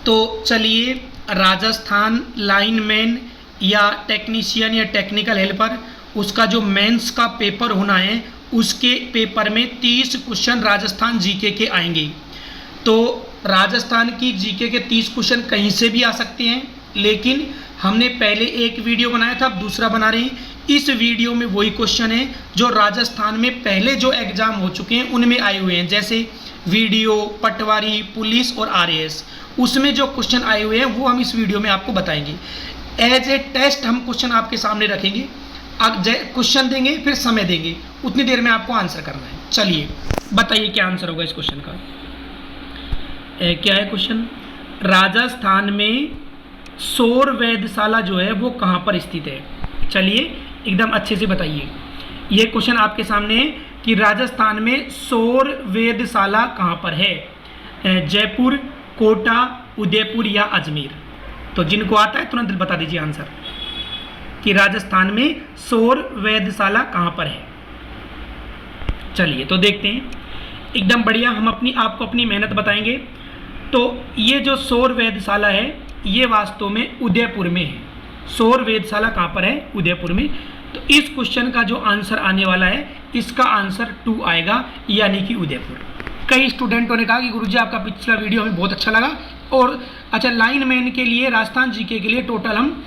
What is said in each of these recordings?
तो चलिए, राजस्थान लाइनमैन या टेक्नीशियन या टेक्निकल हेल्पर, उसका जो मेंस का पेपर होना है उसके पेपर में 30 क्वेश्चन राजस्थान जीके के आएंगे। तो राजस्थान की जीके के 30 क्वेश्चन कहीं से भी आ सकते हैं, लेकिन हमने पहले एक वीडियो बनाया था, अब दूसरा बना रहे हैं। इस वीडियो में वही क्वेश्चन है जो राजस्थान में पहले जो एग्ज़ाम हो चुके हैं उनमें आए हुए हैं, जैसे वीडियो, पटवारी, पुलिस और आरएएस। उसमें जो क्वेश्चन आए हुए हैं वो हम इस वीडियो में आपको बताएंगे। एज ए टेस्ट हम क्वेश्चन आपके सामने रखेंगे, क्वेश्चन देंगे, फिर समय देंगे, उतनी देर में आपको आंसर करना है। चलिए बताइए क्या आंसर होगा इस क्वेश्चन का। क्या है क्वेश्चन? राजस्थान में सौर वेधशाला जो है वो कहाँ पर स्थित है? चलिए एकदम अच्छे से बताइए। ये क्वेश्चन आपके सामने है कि राजस्थान में सौर वेधशाला कहाँ पर है? जयपुर, कोटा, उदयपुर या अजमेर? तो जिनको आता है तुरंत बता दीजिए आंसर कि राजस्थान में सौर वेधशाला कहाँ पर है। चलिए तो देखते हैं, एकदम बढ़िया। हम आपको अपनी मेहनत बताएंगे। तो ये जो सौर वेधशाला है ये वास्तव में उदयपुर में है। सौर वेधशाला कहाँ पर है? उदयपुर में। तो इस क्वेश्चन का जो आंसर आने वाला है, इसका आंसर 2 आएगा, यानी कि उदयपुर। कई स्टूडेंटों ने कहा कि गुरुजी आपका पिछला वीडियो हमें बहुत अच्छा लगा, और अच्छा लाइनमैन के लिए, राजस्थान जीके के लिए टोटल हम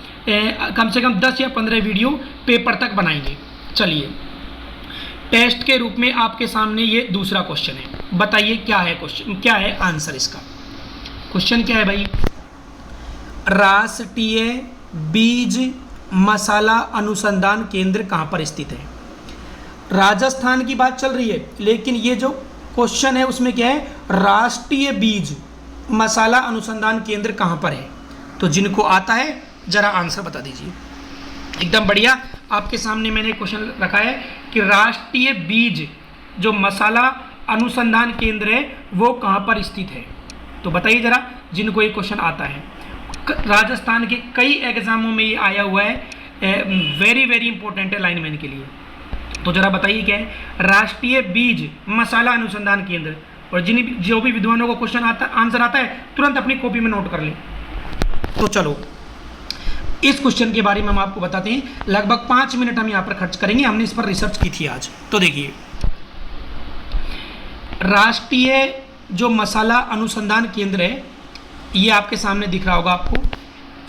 कम से कम 10 या 15 वीडियो पेपर तक बनाएंगे। चलिए, टेस्ट के रूप में आपके सामने ये दूसरा क्वेश्चन है। बताइए क्या है क्वेश्चन, क्या है आंसर इसका? क्वेश्चन क्या है भाई? राष्ट्रीय बीज मसाला अनुसंधान केंद्र कहाँ पर स्थित है? राजस्थान की बात चल रही है, लेकिन ये जो क्वेश्चन है उसमें क्या है? राष्ट्रीय बीज मसाला अनुसंधान केंद्र कहाँ पर है? तो जिनको आता है जरा आंसर बता दीजिए। एकदम बढ़िया, आपके सामने मैंने क्वेश्चन रखा है कि राष्ट्रीय बीज जो मसाला अनुसंधान केंद्र है वो कहाँ पर स्थित है। तो बताइए जरा, जिनको ये क्वेश्चन आता है। राजस्थान के कई एग्जामों में ये आया हुआ है, वेरी वेरी इंपॉर्टेंट है लाइनमैन के लिए। तो जरा बताइए क्या है? राष्ट्रीय बीज मसाला अनुसंधान केंद्र। और जो भी विद्वानों को क्वेश्चन आंसर आता है तुरंत अपनी कॉपी में नोट कर लें। तो चलो इस क्वेश्चन के बारे में हम आपको बताते हैं। लगभग 5 मिनट हम यहाँ पर खर्च करेंगे, हमने इस पर रिसर्च की थी आज। तो देखिए, राष्ट्रीय जो मसाला अनुसंधान केंद्र है ये आपके सामने दिख रहा होगा आपको,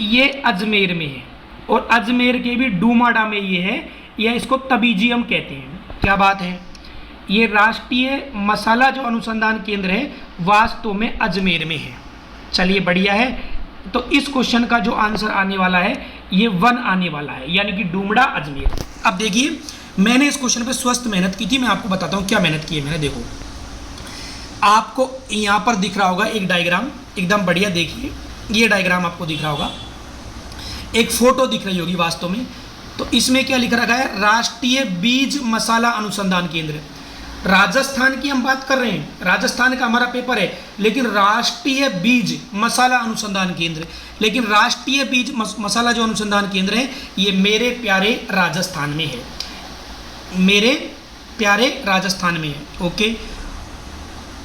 ये अजमेर में है, और अजमेर के भी डूमाडा में ये है, या इसको तबीजी हम कहते हैं। क्या बात है? ये राष्ट्रीय मसाला जो अनुसंधान केंद्र है वास्तव में अजमेर में है। चलिए बढ़िया है। तो इस क्वेश्चन का जो आंसर आने वाला है ये 1 आने वाला है, यानी कि डूमड़ा अजमेर। अब देखिए, मैंने इस क्वेश्चन पे स्वस्थ मेहनत की थी। मैं आपको बताता हूँ क्या मेहनत की है मैंने। देखो, आपको यहाँ पर दिख रहा होगा एक डायग्राम, एकदम बढ़िया। देखिए ये डायग्राम आपको दिख रहा होगा, एक फोटो दिख रही होगी वास्तव में। तो इसमें क्या लिख रखा है? राष्ट्रीय बीज मसाला अनुसंधान केंद्र। राजस्थान की हम बात कर रहे हैं, राजस्थान का हमारा पेपर है, लेकिन राष्ट्रीय बीज मसाला अनुसंधान केंद्र, लेकिन राष्ट्रीय बीज मसाला जो अनुसंधान केंद्र है ये मेरे प्यारे राजस्थान में है, मेरे प्यारे राजस्थान में है। ओके,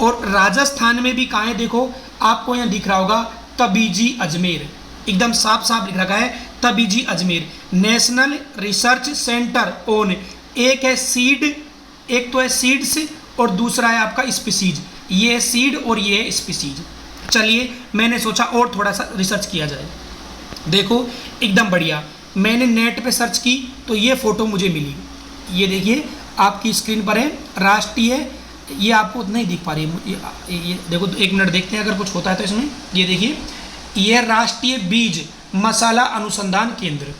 और राजस्थान में भी कहाँ है? देखो आपको यहाँ दिख रहा होगा तबीजी अजमेर, एकदम साफ साफ लिख रखा है Tabiji Ajmer. National research centre on, एक है सीड, एक तो है सीड्स और दूसरा है आपका स्पीसीज। ये है सीड और ये है स्पीसीज। चलिए, मैंने सोचा और थोड़ा सा रिसर्च किया जाए। देखो एकदम बढ़िया, मैंने नेट पे सर्च की तो ये फ़ोटो मुझे मिली। ये देखिए आपकी स्क्रीन पर है राष्ट्रीय, ये आपको नहीं दिख पा रही है, ये देखो, तो 1 मिनट देखते हैं अगर कुछ होता है तो इसमें। ये देखिए, ये राष्ट्रीय बीज मसाला अनुसंधान केंद्र,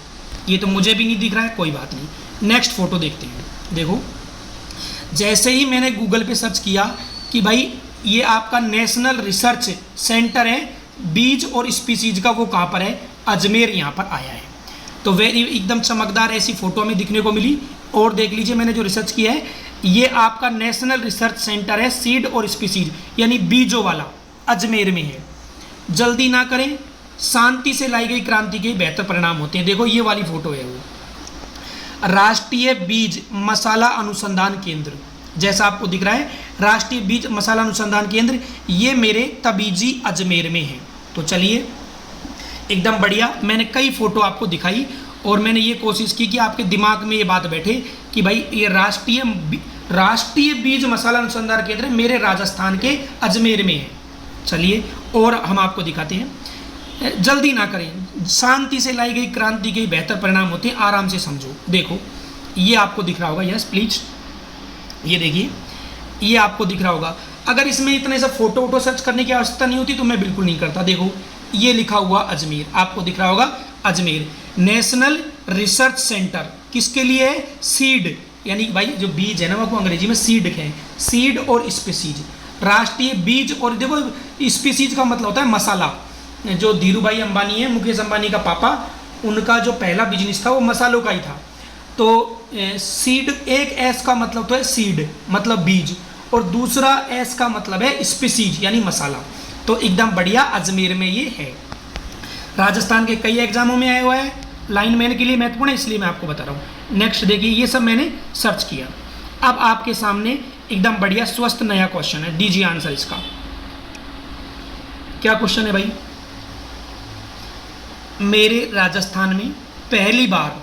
ये तो मुझे भी नहीं दिख रहा है, कोई बात नहीं। नेक्स्ट फोटो देखते हैं। देखो, जैसे ही मैंने गूगल पे सर्च किया कि भाई ये आपका नेशनल रिसर्च सेंटर है बीज और स्पीसीज का, वो कहाँ पर है? अजमेर यहाँ पर आया है। तो वेरी एकदम चमकदार ऐसी फोटो हमें दिखने को मिली। और देख लीजिए, मैंने जो रिसर्च किया है ये आपका नेशनल रिसर्च सेंटर है सीड और स्पीसीज, यानी बीजों वाला, अजमेर में है। जल्दी ना करें, शांति से लाई गई क्रांति के बेहतर परिणाम होते हैं। देखो ये वाली फोटो है वो, राष्ट्रीय बीज मसाला अनुसंधान केंद्र, जैसा आपको दिख रहा है राष्ट्रीय बीज मसाला अनुसंधान केंद्र, ये मेरे तबीजी अजमेर में है। तो चलिए एकदम बढ़िया, मैंने कई फ़ोटो आपको दिखाई और मैंने ये कोशिश की कि आपके दिमाग में ये बात बैठे कि भाई ये राष्ट्रीय बीज मसाला अनुसंधान केंद्र मेरे राजस्थान के अजमेर में है। चलिए और हम आपको दिखाते हैं, जल्दी ना करें, शांति से लाई गई क्रांति के बेहतर परिणाम होते हैं, आराम से समझो। देखो ये आपको दिख रहा होगा, यस प्लीज, ये देखिए ये आपको दिख रहा होगा। अगर इसमें इतने सब फोटो वोटो सर्च करने की आवश्यकता नहीं होती तो मैं बिल्कुल नहीं करता। देखो ये लिखा हुआ अजमेर, आपको दिख रहा होगा अजमेर नेशनल रिसर्च सेंटर, किसके लिए है? सीड, यानी भाई जो बीज है ना वो अंग्रेजी में सीड है, सीड और स्पीसीज, राष्ट्रीय बीज। और देखो स्पीसीज का मतलब होता है मसाला। जो धीरू भाई अंबानी है, मुकेश अंबानी का पापा, उनका जो पहला बिजनेस था वो मसालों का ही था। तो सीड, एक एस का मतलब तो है सीड मतलब बीज, और दूसरा एस का मतलब है स्पीसीज यानी मसाला। तो एकदम बढ़िया अजमेर में ये है। राजस्थान के कई एग्जामों में आया हुआ है, लाइनमैन के लिए महत्वपूर्ण है, इसलिए मैं आपको बता रहा हूँ। नेक्स्ट देखिए, ये सब मैंने सर्च किया। अब आपके सामने एकदम बढ़िया स्वस्थ नया क्वेश्चन है, दीजिए आंसर इसका। क्या क्वेश्चन है भाई? मेरे राजस्थान में पहली बार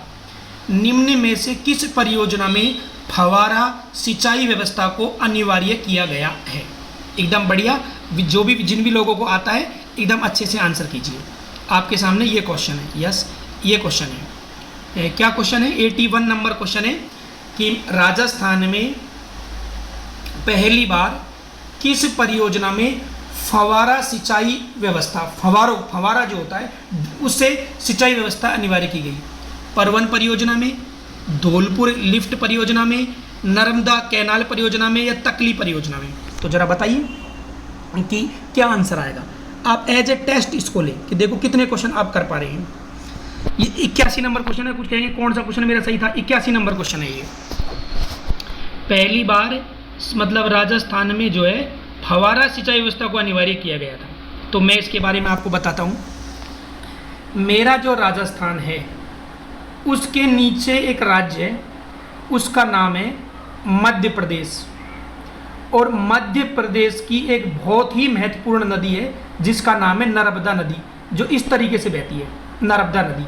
निम्न में से किस परियोजना में फवारा सिंचाई व्यवस्था को अनिवार्य किया गया है? एकदम बढ़िया, जो भी जिन भी लोगों को आता है एकदम अच्छे से आंसर कीजिए। आपके सामने ये क्वेश्चन है, यस ये क्वेश्चन है। क्या क्वेश्चन है? 81 नंबर क्वेश्चन है कि राजस्थान में पहली बार किस परियोजना में फवारा सिंचाई व्यवस्था, फवारा जो होता है उससे सिंचाई व्यवस्था अनिवार्य की गई? परवन परियोजना में, धौलपुर लिफ्ट परियोजना में, नर्मदा कैनाल परियोजना में या तकली परियोजना में? तो जरा बताइए कि क्या आंसर आएगा। आप एज ए टेस्ट इसको लें कि देखो कितने क्वेश्चन आप कर पा रहे हैं। ये 81 नंबर क्वेश्चन है। कुछ कहेंगे कौन सा क्वेश्चन मेरा सही था? 81 नंबर क्वेश्चन है ये। पहली बार मतलब राजस्थान में जो है फवारा सिंचाई व्यवस्था को अनिवार्य किया गया था। तो मैं इसके बारे में आपको बताता हूँ। मेरा जो राजस्थान है उसके नीचे एक राज्य है, उसका नाम है मध्य प्रदेश, और मध्य प्रदेश की एक बहुत ही महत्वपूर्ण नदी है जिसका नाम है नर्मदा नदी, जो इस तरीके से बहती है, नर्मदा नदी।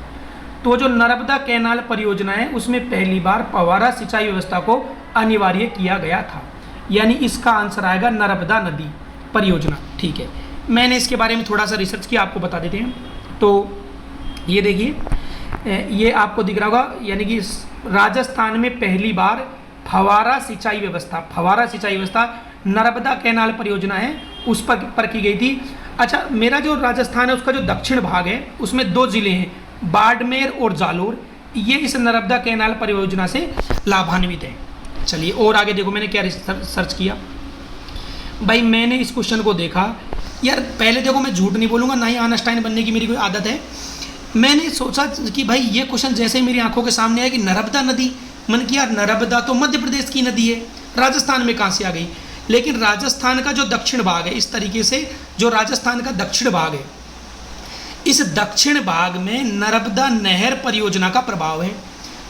तो जो नर्मदा कैनाल परियोजना है उसमें पहली बार फवारा सिंचाई व्यवस्था को अनिवार्य किया गया था, यानी इसका आंसर आएगा नर्मदा नदी परियोजना। ठीक है, मैंने इसके बारे में थोड़ा सा रिसर्च किया, आपको बता देते हैं। तो ये देखिए, ये आपको दिख रहा होगा, यानी कि राजस्थान में पहली बार फवारा सिंचाई व्यवस्था नर्मदा कैनाल परियोजना है उस पर की गई थी। अच्छा, मेरा जो राजस्थान है उसका जो दक्षिण भाग है उसमें 2 जिले हैं, बाड़मेर और जालोर, ये इस नर्मदा कैनाल परियोजना से लाभान्वित है। चलिए और आगे देखो मैंने क्या सर्च किया। भाई मैंने इस क्वेश्चन को देखा, यार पहले देखो मैं झूठ नहीं बोलूँगा, ना ही आइंस्टाइन बनने की मेरी कोई आदत है। मैंने सोचा कि भाई ये क्वेश्चन जैसे ही मेरी आंखों के सामने आया कि नर्मदा नदी, मन किया नर्मदा तो मध्य प्रदेश की नदी है, राजस्थान में कहाँ से आ गई? लेकिन राजस्थान का जो दक्षिण भाग है, इस तरीके से जो राजस्थान का दक्षिण भाग है, इस दक्षिण भाग में नर्मदा नहर परियोजना का प्रभाव है।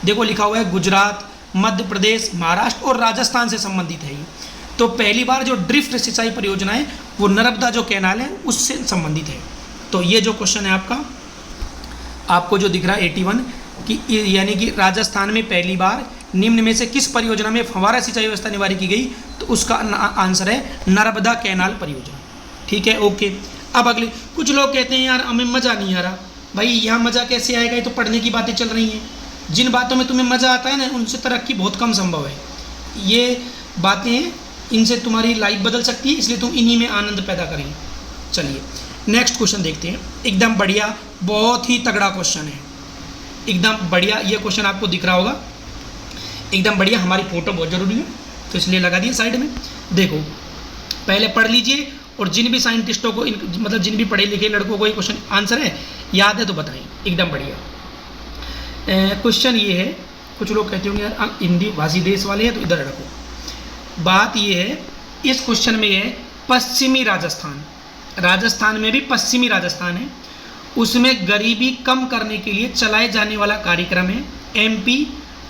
देखो लिखा हुआ है गुजरात, मध्य प्रदेश, महाराष्ट्र और राजस्थान से संबंधित है ये। तो पहली बार जो ड्रिफ्ट सिंचाई परियोजना है वो नर्मदा जो कैनाल है उससे संबंधित है। तो ये जो क्वेश्चन है आपको जो दिख रहा है 81 कि यानी कि राजस्थान में पहली बार निम्न में से किस परियोजना में फवारा सिंचाई व्यवस्था अनिवार्य की गई, तो उसका आंसर है नर्मदा कैनाल परियोजना। ठीक है, ओके। अब अगले, कुछ लोग कहते हैं यार हमें मज़ा नहीं आ रहा। भाई यहाँ मज़ा कैसे आएगा, ये तो पढ़ने की बातें चल रही हैं। जिन बातों में तुम्हें मज़ा आता है ना उनसे तरक्की बहुत कम संभव है। ये बातें हैं, इनसे तुम्हारी लाइफ बदल सकती है, इसलिए तुम इन्हीं में आनंद पैदा करें। चलिए नेक्स्ट क्वेश्चन देखते हैं। एकदम बढ़िया, बहुत ही तगड़ा क्वेश्चन है, एकदम बढ़िया। ये क्वेश्चन आपको दिख रहा होगा, एकदम बढ़िया। हमारी फ़ोटो बहुत ज़रूरी है तो इसलिए लगा दिए साइड में। देखो पहले पढ़ लीजिए, और जिन भी साइंटिस्टों को मतलब जिन भी पढ़े लिखे लड़कों को ये क्वेश्चन आंसर है याद है तो बताएं, एकदम बढ़िया। क्वेश्चन ये है, कुछ लोग कहते होंगे यार हिंदी भाषी देश वाले हैं तो इधर रखो। बात ये है, इस क्वेश्चन में है पश्चिमी राजस्थान में भी पश्चिमी राजस्थान है, उसमें गरीबी कम करने के लिए चलाए जाने वाला कार्यक्रम है MP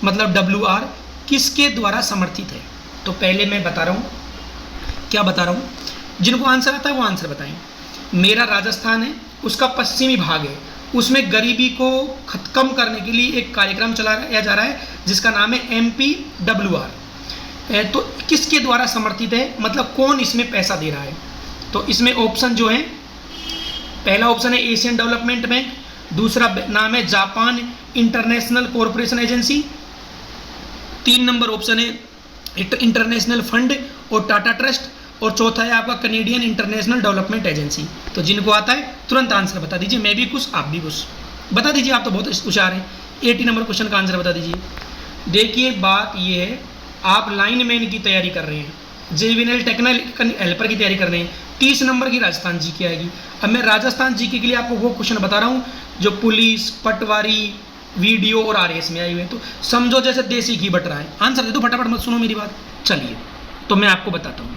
मतलब WR, किसके द्वारा समर्थित है? तो पहले मैं बता रहा हूँ, क्या बता रहा हूँ, जिनको आंसर आता है वो आंसर बताएं। मेरा राजस्थान है उसका पश्चिमी भाग है, उसमें गरीबी को कम करने के लिए एक कार्यक्रम चलाया जा रहा है जिसका नाम है MPWR। तो किसके द्वारा समर्थित है, मतलब कौन इसमें पैसा दे रहा है? तो इसमें ऑप्शन जो है, पहला ऑप्शन है एशियन डेवलपमेंट बैंक, दूसरा नाम है Japan international corporation agency, 3 number option है इंटरनेशनल फंड और टाटा ट्रस्ट, और चौथा है आपका कनेडियन इंटरनेशनल डेवलपमेंट एजेंसी। तो जिनको आता है तुरंत आंसर बता दीजिए, मैं भी कुछ आप भी कुछ बता दीजिए, आप तो बहुत होशियार हैं। 80 नंबर क्वेश्चन का आंसर बता दीजिए। देखिए बात ये है, आप लाइनमैन की तैयारी कर रहे हैं, JVNL टेक्निकल हेल्पर की तैयारी कर रहे हैं, 30 नंबर की राजस्थान जीके आएगी। अब मैं राजस्थान जीके के लिए आपको वो क्वेश्चन बता रहा हूँ जो पुलिस, पटवारी, वीडियो और RAS में आए हुए हैं। तो समझो जैसे देसी घी बट रहा है। आंसर दे दो फटाफट, मत सुनो मेरी बात। चलिए तो मैं आपको बताता हूँ।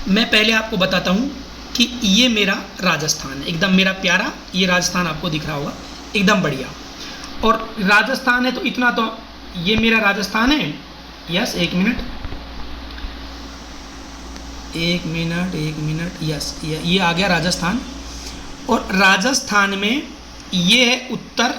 मैं पहले आपको बताता हूँ कि ये मेरा राजस्थान है, एकदम मेरा प्यारा, ये राजस्थान आपको दिख रहा होगा, एकदम बढ़िया। और राजस्थान है तो इतना तो ये मेरा राजस्थान है। यस, एक मिनट, यस, ये आ गया राजस्थान। और राजस्थान में ये है उत्तर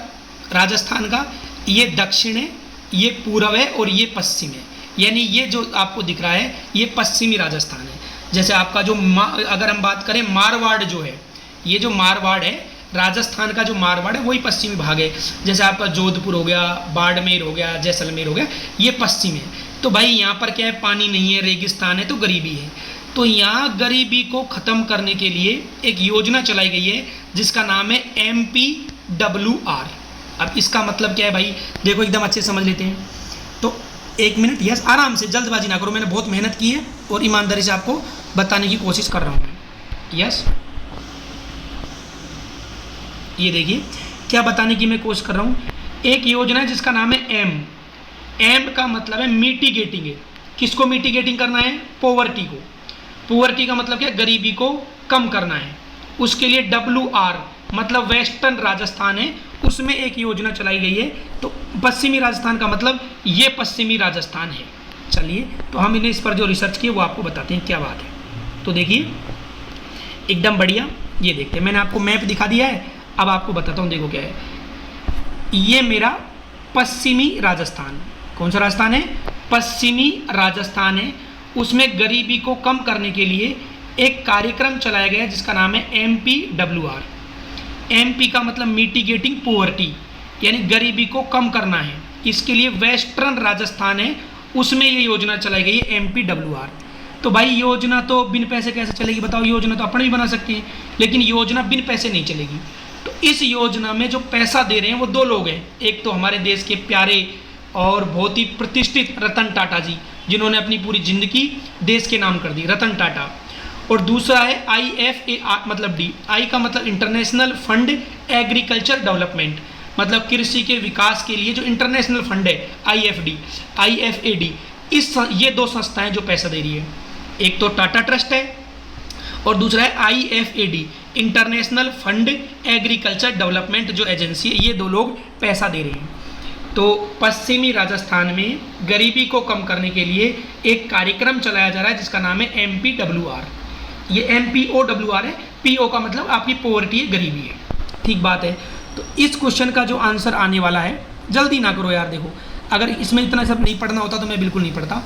राजस्थान का, ये दक्षिण है, ये पूर्व है और ये पश्चिम है। यानी ये जो आपको दिख रहा है ये पश्चिमी राजस्थान है। जैसे आपका जो अगर हम बात करें मारवाड़ जो है, ये जो मारवाड़ है राजस्थान का, जो मारवाड़ है वही पश्चिमी भाग है। जैसे आपका जोधपुर हो गया, बाड़मेर हो गया, जैसलमेर हो गया, ये पश्चिम है। तो भाई यहाँ पर क्या है, पानी नहीं है, रेगिस्तान है, तो गरीबी है। तो यहाँ गरीबी को ख़त्म करने के लिए एक योजना चलाई गई है जिसका नाम है MPWR। अब इसका मतलब क्या है भाई, देखो एकदम अच्छे समझ लेते हैं। तो एक मिनट, यस, आराम से, जल्दबाजी ना करो, मैंने बहुत मेहनत की है और ईमानदारी से आपको बताने की कोशिश कर रहा हूँ मैं। यस, ये देखिए क्या बताने की मैं कोशिश कर रहा हूँ। एक योजना है जिसका नाम है एम का मतलब है मिटिगेटिंग है। किसको मिटिगेटिंग करना है? पॉवर्टी को। पॉवर्टी का मतलब क्या है? गरीबी को कम करना है। उसके लिए WR मतलब वेस्टर्न राजस्थान है, उसमें एक योजना चलाई गई है। तो पश्चिमी राजस्थान का मतलब ये पश्चिमी राजस्थान है। चलिए तो हम इन्हें इस पर जो रिसर्च किए वो आपको बताते हैं क्या बात है। तो देखिए एकदम बढ़िया, ये देखते हैं, मैंने आपको मैप दिखा दिया है। अब आपको बताता हूँ, देखो क्या है, ये मेरा पश्चिमी राजस्थान, कौन सा राजस्थान है? पश्चिमी राजस्थान है। उसमें गरीबी को कम करने के लिए एक कार्यक्रम चलाया गया जिसका नाम है MPWR। MP का मतलब मिटिगेटिंग पॉवर्टी, यानी गरीबी को कम करना है। इसके लिए वेस्टर्न राजस्थान है, उसमें ये योजना चलाई गई है MPWR। तो भाई योजना तो बिन पैसे कैसे चलेगी बताओ? योजना तो अपन भी बना सकते हैं, लेकिन योजना बिन पैसे नहीं चलेगी। तो इस योजना में जो पैसा दे रहे हैं वो 2 लोग हैं। एक तो हमारे देश के प्यारे और बहुत ही प्रतिष्ठित रतन टाटा जी, जिन्होंने अपनी पूरी जिंदगी देश के नाम कर दी, रतन टाटा। और दूसरा है IFAR मतलब D, I का मतलब इंटरनेशनल फंड एग्रीकल्चर डेवलपमेंट, मतलब कृषि के विकास के लिए जो इंटरनेशनल फंड है IFAD। ये 2 संस्थाएं जो पैसा दे रही है, एक तो टाटा ट्रस्ट है और दूसरा है IFAD international fund agriculture development जो एजेंसी है। ये 2 लोग पैसा दे रहे हैं। तो पश्चिमी राजस्थान में गरीबी को कम करने के लिए एक कार्यक्रम चलाया जा रहा है जिसका नाम है MPWR। ये MPOWR है, PO का मतलब आपकी पॉवर्टी है, गरीबी है। ठीक बात है। तो इस क्वेश्चन का जो आंसर आने वाला है, जल्दी ना करो यार, देखो अगर इसमें इतना सब नहीं पढ़ना होता तो मैं बिल्कुल नहीं पढ़ता।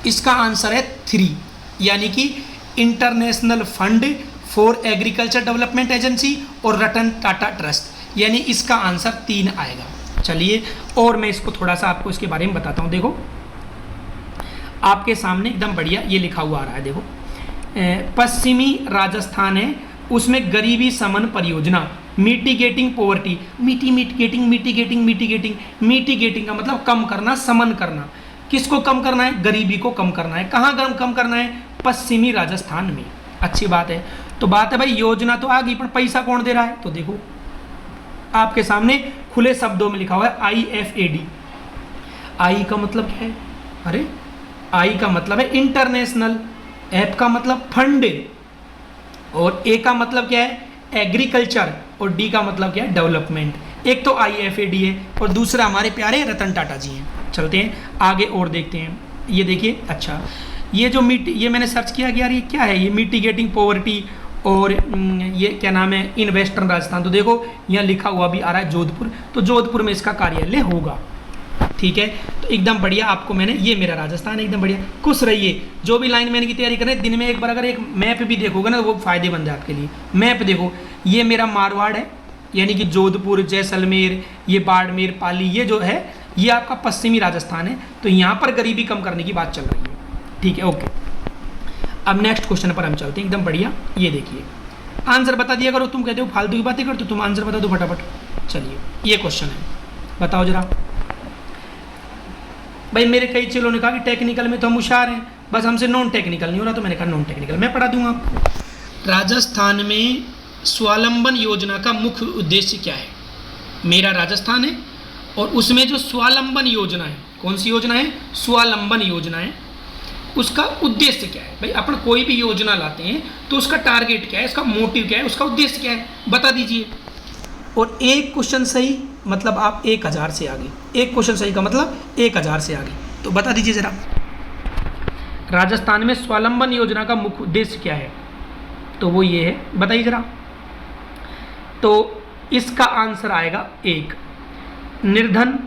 इसका आंसर है 3, यानी कि international fund for agriculture development agency और रतन टाटा ट्रस्ट, यानी इसका आंसर 3 आएगा। चलिए और मैं इसको थोड़ा सा आपको इसके बारे में बताता हूँ। देखो आपके सामने एकदम बढ़िया ये लिखा हुआ आ रहा है, देखो पश्चिमी राजस्थान है, उसमें गरीबी समन परियोजना मिटिगेटिंग पॉवर्टी। मिटिगेटिंग का मतलब कम करना, समन करना। किसको कम करना है? गरीबी को कम करना है। कहाँ कम करना है? पश्चिमी राजस्थान में। अच्छी बात है। तो बात है भाई योजना तो आ गई, पर पैसा कौन दे रहा है? तो देखो आपके सामने खुले शब्दों में लिखा हुआ है IFAD। I का मतलब क्या है? अरे I का मतलब है इंटरनेशनल, F का मतलब फंड, और A का मतलब क्या है? एग्रीकल्चर, और D का मतलब क्या है? डेवलपमेंट। एक तो IFAD है और दूसरा हमारे प्यारे रतन टाटा जी हैं। चलते हैं आगे और देखते हैं। ये देखिए, अच्छा ये जो ये मैंने सर्च किया कि यार ये क्या है? ये मिटिगेटिंग पॉवर्टी और ये क्या नाम है, इन वेस्टर्न राजस्थान। तो देखो यहाँ लिखा हुआ भी आ रहा है जोधपुर, तो जोधपुर में इसका कार्यालय होगा। ठीक है, तो एकदम बढ़िया आपको मैंने, ये मेरा राजस्थान है, एकदम बढ़िया। खुश रहिए, जो भी लाइनमैन की तैयारी करें दिन में एक बार अगर एक मैप भी देखोगे ना, वो फायदेमंद है आपके लिए। मैप देखो, ये मेरा मारवाड़ है, यानी कि जोधपुर, जैसलमेर, ये बाड़मेर, पाली, ये जो है ये आपका पश्चिमी राजस्थान है। तो यहाँ पर गरीबी कम करने की बात चल रही है। ठीक है, ओके। अब नेक्स्ट क्वेश्चन पर हम चलते हैं, एकदम बढ़िया। ये देखिए, आंसर बता दिया करो, तुम कहते हो फालतू की बातें कर, तो तुम आंसर बता दो फटाफट। चलिए, ये क्वेश्चन है, बताओ जरा। भाई मेरे कई चेलों ने कहा कि टेक्निकल में तो हम होशियार हैं, बस हमसे नॉन टेक्निकल नहीं हो रहा, तो मैंने कहा नॉन टेक्निकल मैं पढ़ा दूंगा आपको। राजस्थान में स्वावलंबन योजना का मुख्य उद्देश्य क्या है? मेरा राजस्थान है और उसमें जो स्वावलंबन योजना है, कौन सी योजना है? स्वावलंबन योजना है। उसका उद्देश्य क्या है? भाई अपन कोई भी योजना लाते हैं तो उसका टारगेट क्या है, उसका मोटिव क्या है, उसका उद्देश्य क्या है, बता दीजिए। और एक क्वेश्चन सही मतलब आप 1000 से आगे, एक क्वेश्चन सही का मतलब 1000 से आगे। तो बता दीजिए जरा, राजस्थान में स्वावलंबन योजना का मुख्य उद्देश्य क्या है? तो वो ये है, बताइए जरा। तो इसका आंसर आएगा 1, निर्धन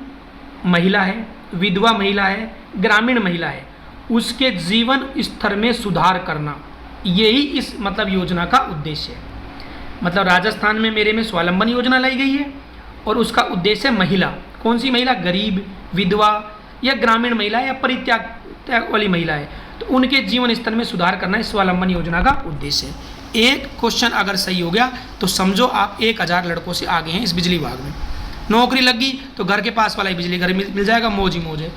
महिला है, विधवा महिला है, ग्रामीण महिला है, उसके जीवन स्तर में सुधार करना, यही इस मतलब योजना का उद्देश्य है। मतलब राजस्थान में मेरे में स्वावलंबन योजना लाई गई है और उसका उद्देश्य महिला, कौन सी महिला? गरीब, विधवा या ग्रामीण महिला या परित्याग वाली महिला है, तो उनके जीवन स्तर में सुधार करना इस स्वावलंबन योजना का उद्देश्य है। एक क्वेश्चन अगर सही हो गया तो समझो आप 1000 लड़कों से आगे हैं इस बिजली विभाग में। नौकरी लग गई तो घर के पास वाला ही बिजली घर मिल जाएगा, मौज ही मौज है।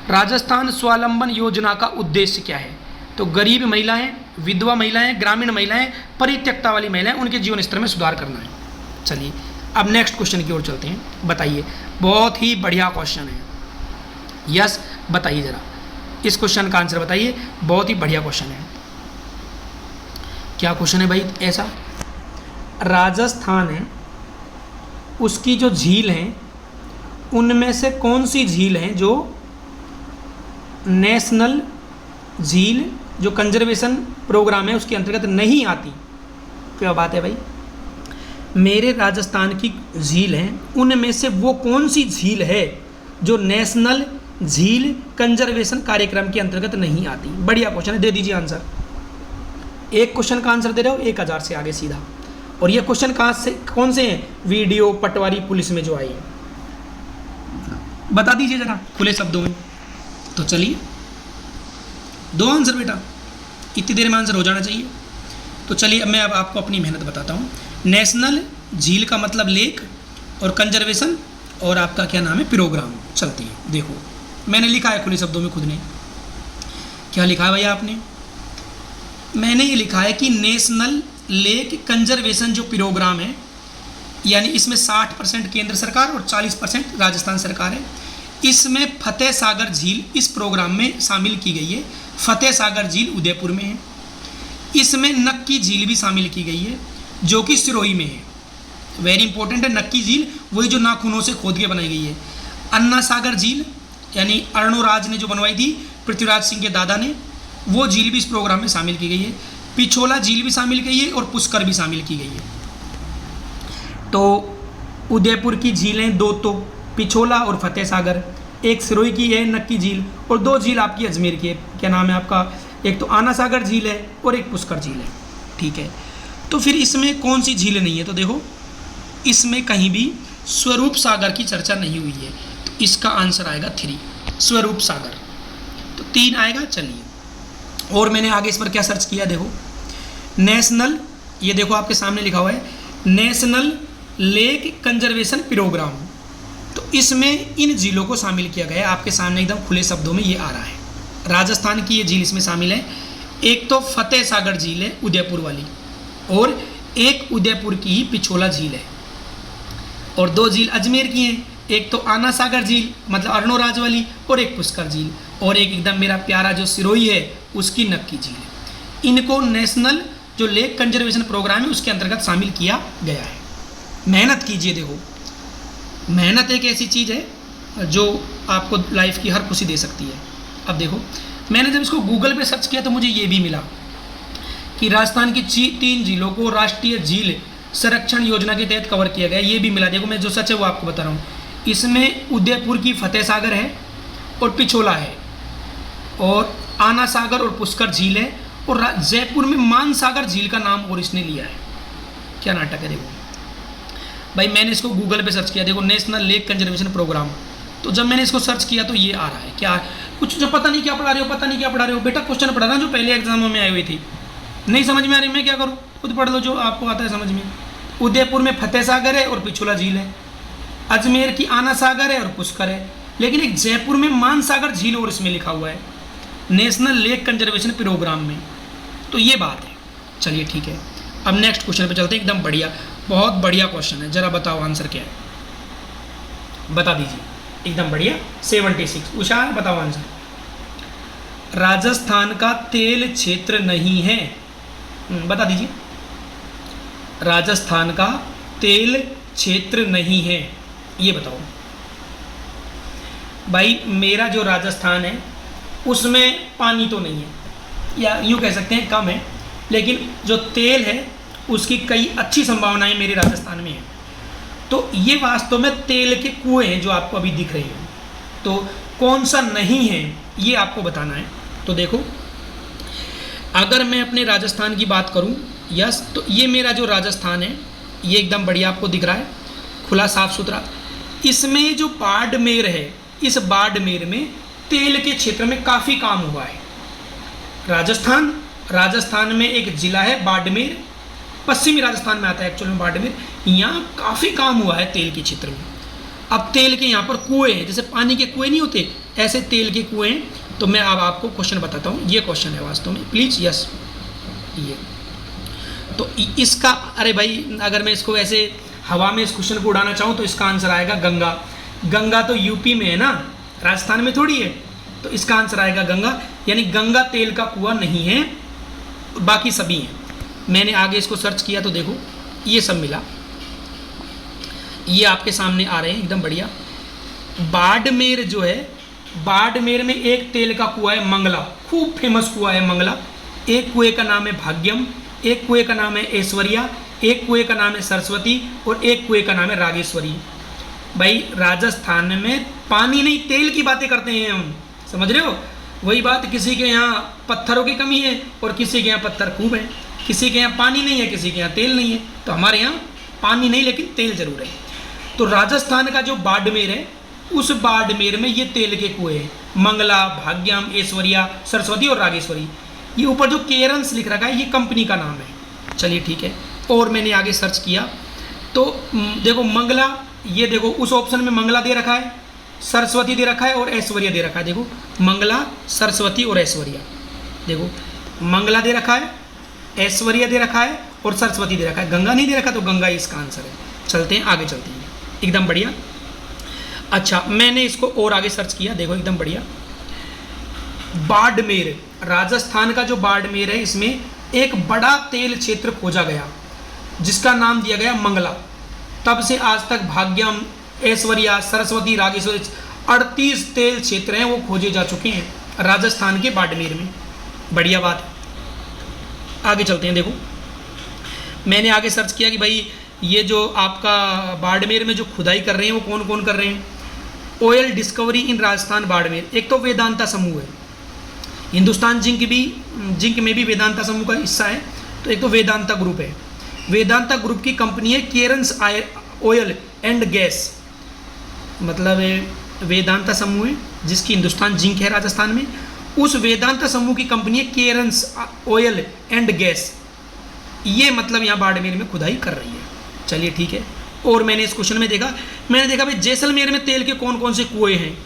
राजस्थान स्वावलंबन योजना का उद्देश्य क्या है? तो गरीब महिलाएं, विधवा महिलाएं, ग्रामीण महिलाएं, परित्यक्ता वाली महिलाएं, उनके जीवन स्तर में सुधार करना है। चलिए अब नेक्स्ट क्वेश्चन की ओर चलते हैं। बताइए, बहुत ही बढ़िया क्वेश्चन है। यस, बताइए जरा इस क्वेश्चन का आंसर बताइए, बहुत ही बढ़िया क्वेश्चन है। क्या क्वेश्चन है भाई? ऐसा राजस्थान है, उसकी जो झील हैं उनमें से कौन सी झील है जो नेशनल झील जो कंजर्वेशन प्रोग्राम है उसके अंतर्गत नहीं आती? क्या बात है भाई, मेरे राजस्थान की झील हैं उनमें से वो कौन सी झील है जो नेशनल झील कंजर्वेशन कार्यक्रम के अंतर्गत नहीं आती? बढ़िया क्वेश्चन है, दे दीजिए आंसर। एक क्वेश्चन का आंसर दे रहे हो 1000 से आगे सीधा। और ये क्वेश्चन कहाँ से, कौन से हैं? वीडियो पटवारी पुलिस में जो आई है, बता दीजिए जरा खुले शब्दों में। तो चलिए, 2 आंसर बेटा, इतनी देर में आंसर हो जाना चाहिए। तो चलिए अब मैं अब आपको अपनी मेहनत बताता हूँ। नेशनल झील का मतलब लेक, और कंजर्वेशन और आपका क्या नाम है, प्रोग्राम। चलते हैं, देखो मैंने लिखा है खुले शब्दों में खुद ने। क्या लिखा है भैया आपने? मैंने ये लिखा है कि नेशनल लेक कंजर्वेशन जो प्रोग्राम है, यानी इसमें 60% केंद्र सरकार और 40% राजस्थान सरकार है। इसमें फतेह सागर झील इस प्रोग्राम में शामिल की गई है। फतेह सागर झील उदयपुर में है। इसमें नक्की झील भी शामिल की गई है जो कि सिरोही में है। वेरी इंपॉर्टेंट है, नक्की झील वही जो नाखूनों से खोद के बनाई गई है। अन्ना सागर झील यानी अर्णोराज ने जो बनवाई थी पृथ्वीराज सिंह के दादा ने, वो झील भी इस प्रोग्राम में शामिल की गई है। पिछोला झील भी शामिल की गई है और पुष्कर भी शामिल की गई है। तो उदयपुर की झीलें 2 तो पिछोला और फतेह सागर, एक सिरोही की है नक्की झील, और 2 झील आपकी अजमेर की है। क्या नाम है आपका? एक तो आना सागर झील है और एक पुष्कर झील है। ठीक है, तो फिर इसमें कौन सी झील नहीं है? तो देखो इसमें कहीं भी स्वरूप सागर की चर्चा नहीं हुई है, तो इसका आंसर आएगा 3, स्वरूप सागर। तो 3 आएगा। चलिए, और मैंने आगे इस पर क्या सर्च किया, देखो नेशनल, ये देखो आपके सामने लिखा हुआ है नेशनल लेक कंजर्वेशन प्रोग्राम। तो इसमें इन झीलों को शामिल किया गया है। आपके सामने एकदम खुले शब्दों में ये आ रहा है। राजस्थान की ये झील इसमें शामिल है। एक तो फतेह सागर झील है उदयपुर वाली, और एक उदयपुर की ही पिछोला झील है, और 2 झील अजमेर की हैं। एक तो आना सागर झील मतलब अर्णोराज वाली, और एक पुष्कर झील, और एक एकदम मेरा प्यारा जो सिरोही है उसकी नक्की झील है। इनको नेशनल जो लेक कंजर्वेशन प्रोग्राम है उसके अंतर्गत शामिल किया गया है। मेहनत कीजिए, देखो मेहनत एक ऐसी चीज़ है जो आपको लाइफ की हर खुशी दे सकती है। अब देखो मैंने जब इसको गूगल पे सर्च किया तो मुझे ये भी मिला कि राजस्थान की 3 झीलों को राष्ट्रीय झील संरक्षण योजना के तहत कवर किया गया, ये भी मिला। देखो मैं जो सच है वो आपको बता रहा हूँ। इसमें उदयपुर की फतेह सागर है और पिछोला है, और आना सागर और पुष्कर झील है, और जयपुर में मानसागर झील का नाम और इसने लिया है। क्या नाटक है। देखो भाई मैंने इसको गूगल पे सर्च किया, देखो नेशनल लेक कंजर्वेशन प्रोग्राम, तो जब मैंने इसको सर्च किया तो ये आ रहा है। क्या कुछ जो पता नहीं क्या पढ़ा रहे हो, पता नहीं क्या पढ़ा रहे हो बेटा, क्वेश्चन पढ़ा ना जो पहले एग्जामों में आई हुई थी, नहीं समझ में आ रही, मैं क्या करूँ, खुद पढ़ लो जो आपको आता है समझ में। उदयपुर में फतेह सागर है और पिछोला झील है, अजमेर की आना सागर है और पुष्कर है, लेकिन एक जयपुर में मानसागर झील और इसमें लिखा हुआ है नेशनल लेक कंजर्वेशन प्रोग्राम में, तो ये बात है। चलिए ठीक है, अब नेक्स्ट क्वेश्चन पे चलते हैं। एकदम बढ़िया, बहुत बढ़िया क्वेश्चन है, जरा बताओ आंसर क्या है, बता दीजिए। एकदम बढ़िया 76 उषा, बताओ आंसर। राजस्थान का तेल क्षेत्र नहीं है, बता दीजिए। राजस्थान का तेल क्षेत्र नहीं है, ये बताओ भाई। मेरा जो राजस्थान है उसमें पानी तो नहीं है, या यूँ कह सकते हैं कम है, लेकिन जो तेल है उसकी कई अच्छी संभावनाएं मेरे राजस्थान में है। तो ये वास्तव में तेल के कुएं हैं जो आपको अभी दिख रही हैं, तो कौन सा नहीं है ये आपको बताना है। तो देखो अगर मैं अपने राजस्थान की बात करूं, यस, तो ये मेरा जो राजस्थान है ये एकदम बढ़िया आपको दिख रहा है, खुला साफ सुथरा। इसमें जो बाड़मेर है, इस बाड़मेर में तेल के क्षेत्र में काफ़ी काम हुआ है। राजस्थान में एक ज़िला है बाड़मेर, पश्चिमी राजस्थान में आता है एक्चुअल में बाड़मेर, यहाँ काफ़ी काम हुआ है तेल के क्षेत्र में। अब तेल के यहाँ पर कुएँ हैं, जैसे पानी के कुएँ नहीं होते, ऐसे तेल के कुएँ हैं। तो मैं अब आपको क्वेश्चन बताता हूँ, ये क्वेश्चन है वास्तव में, प्लीज़ यस। ये तो इसका, अरे भाई अगर मैं इसको ऐसे हवा में इस क्वेश्चन को उड़ाना चाहूँ तो इसका आंसर आएगा गंगा। गंगा तो यूपी में है ना, राजस्थान में थोड़ी है, तो इसका आंसर आएगा गंगा। यानी गंगा तेल का कुआं नहीं है, बाकी सभी हैं। मैंने आगे इसको सर्च किया तो देखो ये सब मिला, ये आपके सामने आ रहे हैं एकदम बढ़िया। बाड़मेर जो है, बाड़मेर में एक तेल का कुआं है मंगला, खूब फेमस कुआं है मंगला। एक कुएं का नाम है भाग्यम, एक कुएं का नाम है ऐश्वर्या, एक कुएं का नाम है सरस्वती, और एक कुएं का नाम है रागेश्वरी। भाई राजस्थान में पानी नहीं तेल की बातें करते हैं हम, समझ रहे हो। वही बात, किसी के यहाँ पत्थरों की कमी है और किसी के यहाँ पत्थर खूब है, किसी के यहाँ पानी नहीं है, किसी के यहाँ तेल नहीं है। तो हमारे यहाँ पानी नहीं लेकिन तेल जरूर है। तो राजस्थान का जो बाड़मेर है, उस बाड़मेर में ये तेल के कुएं हैं, मंगला, भाग्यम, ऐश्वर्या, सरस्वती और रागेश्वरी। ये ऊपर जो केरन्स लिख रखा है ये कंपनी का नाम है। चलिए ठीक है, और मैंने आगे सर्च किया तो देखो मंगला, ये देखो उस ऑप्शन में मंगला दे रखा है, सरस्वती दे रखा है और ऐश्वर्या दे रखा है। देखो मंगला, सरस्वती और ऐश्वर्या, देखो मंगला दे रखा है, ऐश्वर्या दे रखा है और सरस्वती दे रखा है, गंगा नहीं दे रखा, तो गंगा इसका आंसर है। चलते हैं आगे, चलते हैं एकदम बढ़िया। अच्छा मैंने इसको और आगे सर्च किया, देखो एकदम बढ़िया। बाड़मेर, राजस्थान का जो बाड़मेर है, इसमें एक बड़ा तेल क्षेत्र खोजा गया जिसका नाम दिया गया मंगला। तब से आज तक भाग्यम, ऐश्वर्या, सरस्वती, रागेश्वरी 38 तेल क्षेत्र हैं वो खोजे जा चुके हैं राजस्थान के बाड़मेर में। बढ़िया बात। आगे चलते हैं, देखो मैंने आगे सर्च किया कि भाई ये जो आपका बाड़मेर में जो खुदाई कर रहे हैं वो कौन कौन कर रहे हैं। ऑयल डिस्कवरी इन राजस्थान बाड़मेर, एक तो वेदांता समूह है, हिंदुस्तान जिंक में भी वेदांता समूह का हिस्सा है, तो एक तो वेदांता ग्रुप है। वेदांता ग्रुप की कंपनी है केरन्स ऑयल एंड गैस, मतलब वेदांता समूह है जिसकी हिंदुस्तान जिंक है राजस्थान में, उस वेदांता समूह की कंपनी है केरन्स ऑयल एंड गैस, ये मतलब यहाँ बाड़मेर में खुदाई कर रही है। चलिए ठीक है, और मैंने इस क्वेश्चन में देखा, मैंने देखा भाई जैसलमेर में तेल के कौन कौन से कुएं हैं,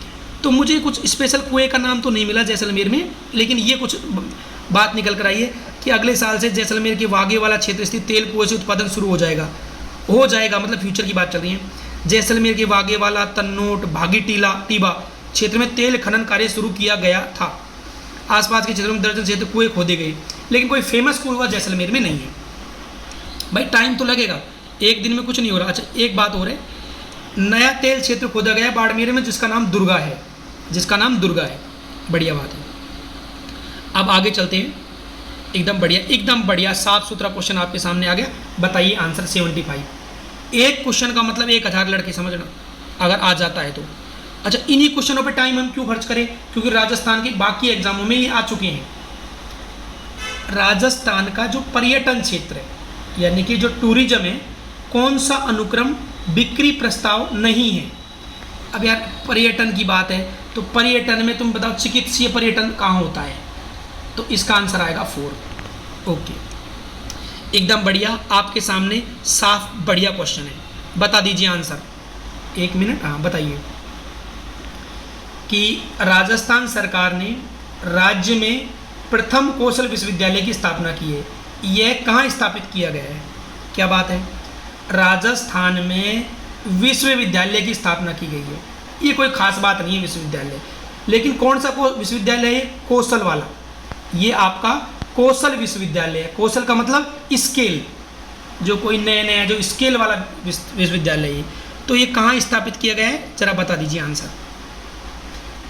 तो मुझे कुछ स्पेशल कुएं का नाम तो नहीं मिला जैसलमेर में, लेकिन ये कुछ बात निकल कर आई है कि अगले साल से जैसलमेर के वागे वाला क्षेत्र स्थित तेल कुएं से उत्पादन शुरू हो जाएगा, मतलब फ्यूचर की बात चल रही है। जैसलमेर के वागे वाला, तन्नोट, भागी टीबा क्षेत्र में तेल खनन कार्य शुरू किया गया था। आसपास के क्षेत्रों में दर्जन क्षेत्र कुएं खोदे गए, लेकिन कोई फेमस कुआं जैसलमेर में नहीं है। भाई टाइम तो लगेगा, एक दिन में कुछ नहीं हो रहा। अच्छा एक बात और है, नया तेल क्षेत्र खोदा गया बाड़मेर में जिसका नाम दुर्गा है, बढ़िया बात है। अब आगे चलते हैं, एकदम बढ़िया, एकदम बढ़िया, साफ सुथरा क्वेश्चन आपके सामने आ गया। बताइए आंसर 75। एक क्वेश्चन का मतलब 1000 लड़के, समझना अगर आ जाता है तो। अच्छा, इन्हीं क्वेश्चनों पे टाइम हम क्यों खर्च करें, क्योंकि राजस्थान के बाकी एग्जामों में ये आ चुके हैं। राजस्थान का जो पर्यटन क्षेत्र है, यानी कि जो टूरिज्म है, कौन सा अनुक्रम बिक्री प्रस्ताव नहीं है। अब यार पर्यटन की बात है तो पर्यटन में तुम बताओ चिकित्सीय पर्यटन कहाँ होता है, तो इसका आंसर आएगा 4। ओके, एकदम बढ़िया, आपके सामने साफ बढ़िया क्वेश्चन है। बता दीजिए आंसर, 1 मिनट। हाँ बताइए कि राजस्थान सरकार ने राज्य में प्रथम कौशल विश्वविद्यालय की स्थापना की है। यह कहाँ स्थापित किया गया है? क्या बात है, राजस्थान में विश्वविद्यालय की स्थापना की गई है। ये कोई खास बात नहीं है विश्वविद्यालय, लेकिन कौन सा विश्वविद्यालय है? कौशल वाला। ये आपका कौशल विश्वविद्यालय है। कौशल का मतलब स्केल, जो कोई नया नया जो स्केल वाला विश्वविद्यालय है। तो ये कहाँ स्थापित किया गया है, जरा बता दीजिए आंसर।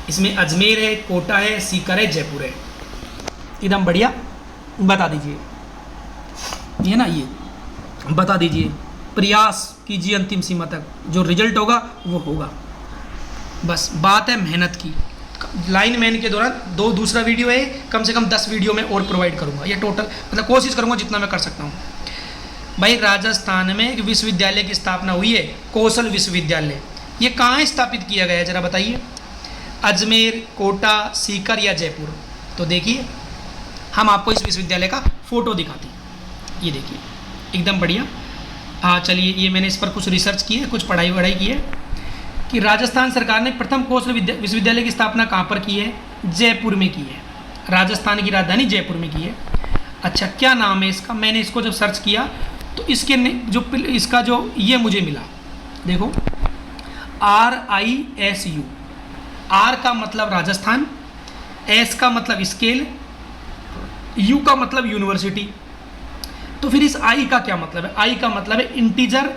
इसमें अजमेर है, कोटा है, सीकर है, जयपुर है। एकदम बढ़िया, बता दीजिए। ये ना, ये बता दीजिए, प्रयास कीजिए अंतिम सीमा तक, जो रिजल्ट होगा वो होगा। बस बात है मेहनत की। लाइन मैन के दौरान दूसरा वीडियो है, कम से कम 10 वीडियो में और प्रोवाइड करूंगा। ये टोटल मतलब कोशिश करूंगा जितना मैं कर सकता हूँ। भाई राजस्थान में एक विश्वविद्यालय की स्थापना हुई है, कौशल विश्वविद्यालय। ये कहाँ स्थापित किया गया है, जरा बताइए। अजमेर, कोटा, सीकर या जयपुर? तो देखिए हम आपको इस विश्वविद्यालय का फोटो दिखाते हैं। ये देखिए, एकदम बढ़िया। हाँ चलिए, ये मैंने इस पर कुछ रिसर्च की है, कुछ पढ़ाई वढ़ाई की है कि राजस्थान सरकार ने प्रथम कौशल विश्वविद्यालय की स्थापना कहाँ पर की है? जयपुर में की है। राजस्थान की राजधानी जयपुर में की है। अच्छा, क्या नाम है इसका? मैंने इसको जब सर्च किया तो इसका जो ये मुझे मिला, देखो RISU। R का मतलब राजस्थान, S का मतलब स्केल, U का मतलब यूनिवर्सिटी। तो फिर इस I का क्या मतलब है? I का मतलब है इंटीजर,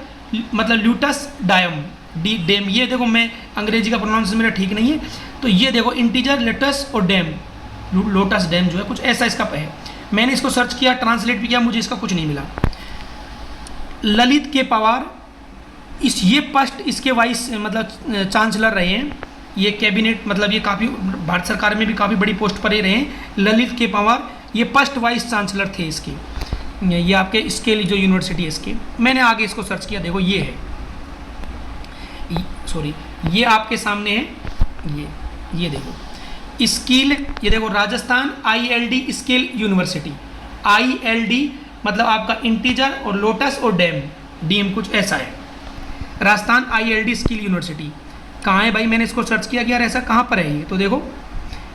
मतलब ल्यूटस डायम डेम। ये देखो, मैं अंग्रेजी का प्रोनाउंसिएशन मेरा ठीक नहीं है, तो ये देखो इंटीजर, लेटस और डेम, लोटस डैम जो है, कुछ ऐसा इसका है। मैंने इसको सर्च किया, ट्रांसलेट भी किया, मुझे इसका कुछ नहीं मिला। ललित के पवार, ये फर्स्ट इसके वाइस मतलब चांसलर रहे हैं। ये कैबिनेट मतलब ये काफ़ी भारत सरकार में भी काफ़ी बड़ी पोस्ट पर ही रहे हैं। ललित के पवार ये फर्स्ट वाइस चांसलर थे इसके। ये आपके स्केल जो यूनिवर्सिटी है इसकी, मैंने आगे इसको सर्च किया, देखो ये है, सॉरी ये आपके सामने है, ये देखो स्किल, ये देखो Rajasthan ILD skill university. ILD मतलब आपका इंटीजर और लोटस और डैम कुछ ऐसा है। राजस्थान ILD स्किल यूनिवर्सिटी कहाँ है भाई? मैंने इसको सर्च किया कि यार ऐसा कहाँ पर है ये, तो देखो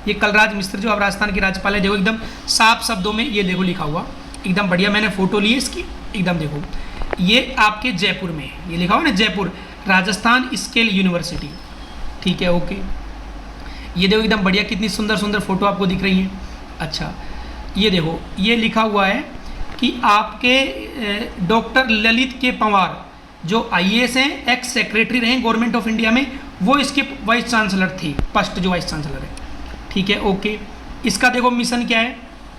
ये कलराज मिश्र जो अब राजस्थान के राज्यपाल है, देखो एकदम साफ शब्दों में ये देखो लिखा हुआ, एकदम बढ़िया। मैंने फोटो ली है इसकी, एकदम देखो ये आपके जयपुर में है, ये लिखा हुआ ना जयपुर, राजस्थान स्केल यूनिवर्सिटी। ठीक है, ओके। ये देखो एकदम बढ़िया, कितनी सुंदर सुंदर फोटो आपको दिख रही है। अच्छा, ये देखो ये लिखा हुआ है कि आपके डॉक्टर ललित के पंवार जो IAS हैं, एक्स सेक्रेटरी रहे गवर्नमेंट ऑफ इंडिया में, वो इसके वाइस चांसलर थे, फर्स्ट जो वाइस चांसलर है। ठीक है, ओके। इसका देखो मिशन क्या है,